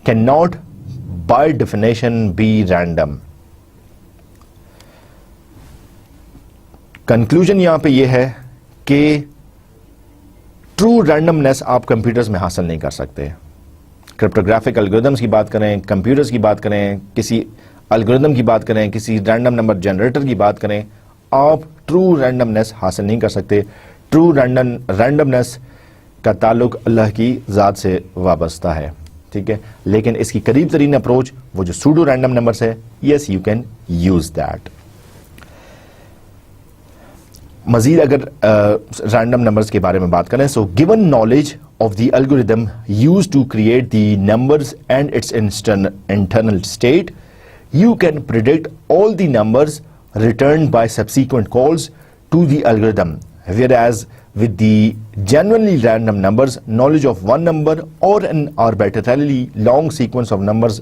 cannot by definition be random. Conclusion یہاں پہ یہ ہے کہ true رینڈمنس آپ computers میں حاصل نہیں کر سکتے. کرپٹوگرافک الگوریدمس کی بات کریں, کمپیوٹرز کی بات کریں, کسی الگوریدم کی بات کریں, کسی رینڈم نمبر جنریٹر کی بات کریں, آپ ٹرو رینڈمنس حاصل نہیں کر سکتے. ٹرو رینڈمنس کا تعلق اللہ کی ذات سے وابستہ ہے. ٹھیک ہے, لیکن اس کی قریب ترین اپروچ وہ جو سوڈو رینڈم نمبرز ہے, yes you can use that. مزید اگر رینڈم نمبرز کے بارے میں بات کریں, so given knowledge of the algorithm used to create the numbers and its internal state, you can predict all the numbers returned by subsequent calls to the algorithm, whereas with the genuinely random numbers, knowledge of one number or an arbitrarily long sequence of numbers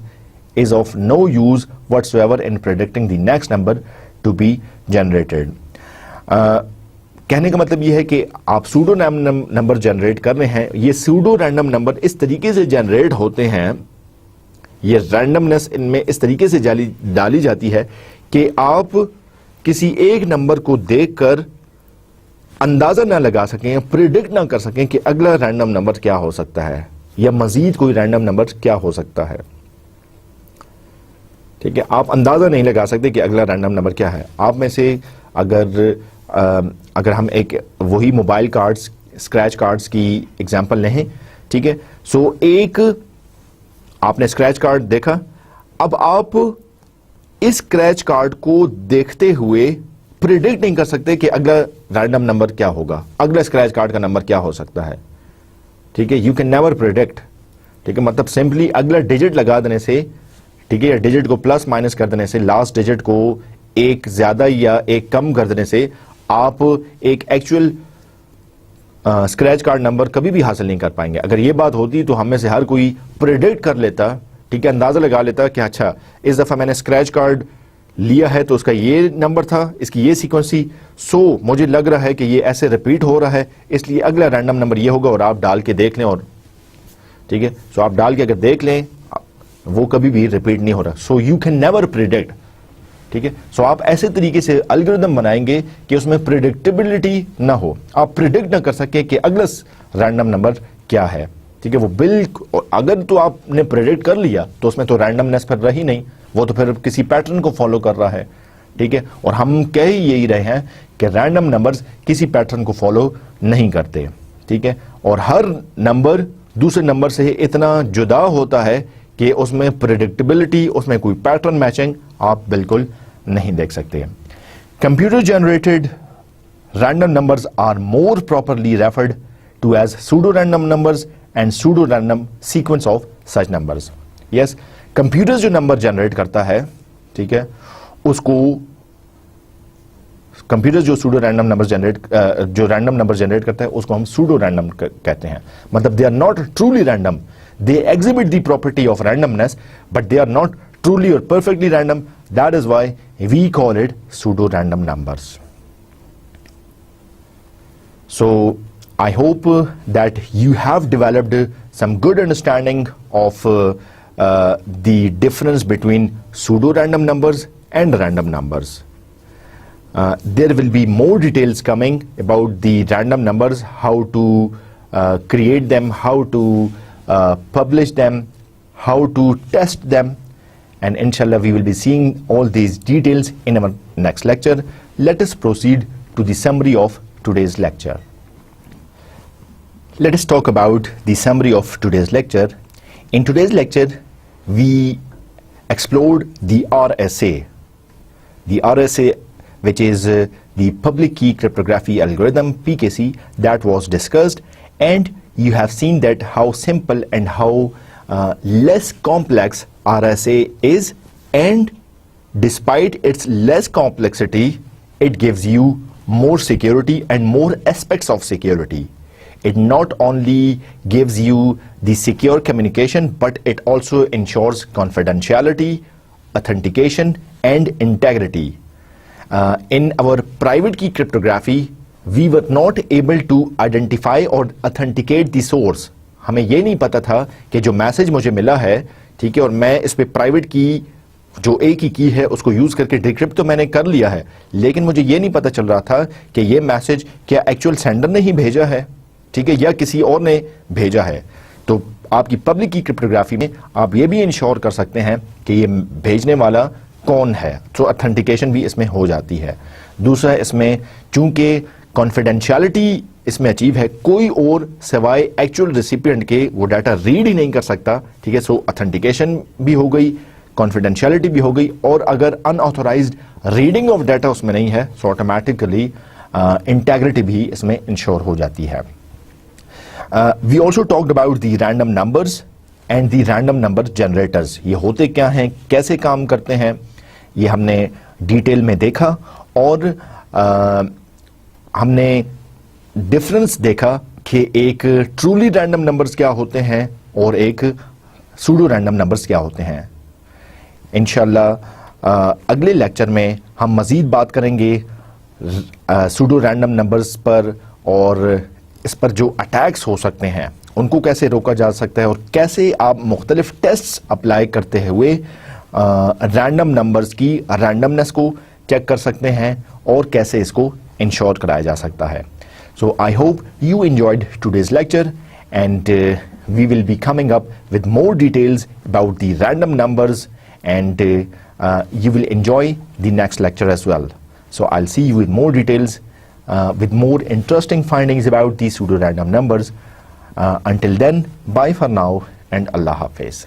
is of no use whatsoever in predicting the next number to be generated. کہنے کا مطلب یہ ہے کہ آپ pseudo random number generate کر رہے ہیں, یہ سوڈو رینڈم نمبر اس طریقے سے جنریٹ ہوتے ہیں, یہ رینڈمنس ان میں اس طریقے سے ڈالی جاتی ہے کہ آپ کسی ایک نمبر کو دیکھ کر اندازہ نہ لگا سکیں, پریڈکٹ نہ کر سکیں کہ اگلا رینڈم نمبر کیا ہو سکتا ہے یا مزید کوئی رینڈم نمبر کیا ہو سکتا ہے. ٹھیک ہے, آپ اندازہ نہیں لگا سکتے کہ اگلا رینڈم نمبر کیا ہے. آپ میں سے اگر ہم ایک وہی موبائل کارڈز, اسکریچ کارڈز کی ایگزامپل لیں, ٹھیک ہے, سو ایک آپ نے اسکریچ کارڈ دیکھا, اب آپ اس اسکریچ کارڈ کو دیکھتے ہوئے پریڈکٹ نہیں کر سکتے کہ اگلا رینڈم نمبر کیا ہوگا, اگلا اسکریچ کارڈ کا نمبر کیا ہو سکتا ہے. ٹھیک ہے, یو کین نیور پریڈکٹ. ٹھیک ہے, مطلب سمپلی اگلا ڈیجٹ لگا دینے سے, ٹھیک ہے, یا ڈیجٹ کو پلس مائنس کر دینے سے, لاسٹ ڈیجٹ کو ایک زیادہ یا ایک کم کر دینے سے آپ ایک ایکچوئل اسکریچ کارڈ نمبر کبھی بھی حاصل نہیں کر پائیں گے. اگر یہ بات ہوتی تو ہم میں سے ہر کوئی پریڈکٹ کر لیتا, ٹھیک ہے, اندازہ لگا لیتا کہ اچھا اس دفعہ میں نے اسکریچ کارڈ لیا ہے تو اس کا یہ نمبر تھا, اس کی یہ سیکوینس تھی, سو مجھے لگ رہا ہے کہ یہ ایسے ریپیٹ ہو رہا ہے, اس لیے اگلا رینڈم نمبر یہ ہوگا, اور آپ ڈال کے دیکھ لیں, اور ٹھیک ہے, سو آپ ڈال کے اگر دیکھ لیں وہ کبھی بھی ریپیٹ نہیں ہو رہا. So you can never predict. ٹھیک ہے, سو آپ ایسے طریقے سے الگوریدم بنائیں گے کہ اس میں پریڈکٹیبلٹی نہ ہو, آپ پریڈکٹ نہ کر سکیں کہ اگلا رینڈم نمبر کیا ہے. ٹھیک ہے, وہ بالکل, اگر تو آپ نے پریڈکٹ کر لیا تو اس میں تو رینڈمنس پھر رہی نہیں, وہ تو پھر کسی پیٹرن کو فالو کر رہا ہے. ٹھیک ہے, اور ہم کہہ ہی یہی رہے ہیں کہ رینڈم نمبرز کسی پیٹرن کو فالو نہیں کرتے. ٹھیک ہے, اور ہر نمبر دوسرے نمبر سے اتنا جدا ہوتا ہے کہ اس میں پریڈکٹیبلٹی, اس میں کوئی پیٹرن میچنگ آپ بالکل نہیں دیکھ سکتے. Computer generated random numbers are more properly referred to as pseudo-random numbers and pseudo-random sequence of such numbers. Yes, computers جو نمبر جنریٹ کرتا ہے, ٹھیک ہے, اس کو کمپیوٹر جو سوڈو رینڈم نمبر جو رینڈم نمبر جنریٹ کرتا ہے اس کو ہم سوڈو رینڈم کہتے ہیں. مطلب they are not truly random, they exhibit the property of randomness but they are not truly or perfectly random. That is why we call it pseudo random numbers. So I hope that you have developed some good understanding of the difference between pseudo-random numbers and random numbers. There will be more details coming about the random numbers, how to create them, how to publish them, how to test them, and inshallah we will be seeing all these details in our next lecture. Let us proceed to the summary of today's lecture. Let us talk about the summary of today's lecture. In today's lecture, we explored the RSA. The RSA, which is the public key cryptography algorithm, PKC, that was discussed, and you have seen that how simple and how less complex RSA is, and despite its less complexity, it gives you more security and more aspects of security. It not only gives you the secure communication, but it also ensures confidentiality, authentication, and integrity. In our private key cryptography, we were not able to identify or authenticate the source. ہمیں یہ نہیں پتا تھا کہ جو message مجھے ملا ہے, ٹھیک ہے, اور میں اس پہ پرائیویٹ کی جو ایک ہی کی ہے اس کو یوز کر کے ڈیکرپٹ تو میں نے کر لیا ہے, لیکن مجھے یہ نہیں پتا چل رہا تھا کہ یہ میسج کیا ایکچوئل سینڈر نے ہی بھیجا ہے, ٹھیک ہے, یا کسی اور نے بھیجا ہے. تو آپ کی پبلک کی کرپٹوگرافی میں آپ یہ بھی انشور کر سکتے ہیں کہ یہ بھیجنے والا کون ہے, تو اتھینٹیکیشن بھی اس میں ہو جاتی ہے. دوسرا, اس میں چونکہ کانفیڈینشیلٹی اس میں اچیو ہے, کوئی اور سوائے ایکچوئل ریسیپینٹ کے وہ ڈیٹا ریڈ ہی نہیں کر سکتا, ٹھیک ہے. سو اتھینٹیکیشن بھی ہو گئی, کانفیڈینشیلٹی بھی ہو گئی, اور اگر ان آتھورائزڈ ریڈنگ آف ڈیٹا اس میں نہیں ہے سو آٹومیٹکلی انٹیگریٹی بھی اس میں انشور ہو جاتی ہے. We also talked about the random numbers and the random number generators. یہ ہوتے کیا ہیں, کیسے کام کرتے ہیں, یہ ہم نے ڈیٹیل میں دیکھا, اور ہم نے ڈفرنس دیکھا کہ ایک ٹرولی رینڈم نمبرز کیا ہوتے ہیں اور ایک سوڈو رینڈم نمبرز کیا ہوتے ہیں. انشاءاللہ اگلے لیکچر میں ہم مزید بات کریں گے سوڈو رینڈم نمبرز پر, اور اس پر جو اٹیکس ہو سکتے ہیں ان کو کیسے روکا جا سکتا ہے, اور کیسے آپ مختلف ٹیسٹس اپلائی کرتے ہوئے رینڈم نمبرز کی رینڈمنس کو چیک کر سکتے ہیں, اور کیسے اس کو انشور کرایا جا سکتا ہے. So I hope you enjoyed today's lecture, and we will be coming up with more details about the random numbers, and you will enjoy the next lecture as well. So I'll see you with more details, with more interesting findings about these pseudo-random numbers. Until then, bye for now, and Allah Hafiz.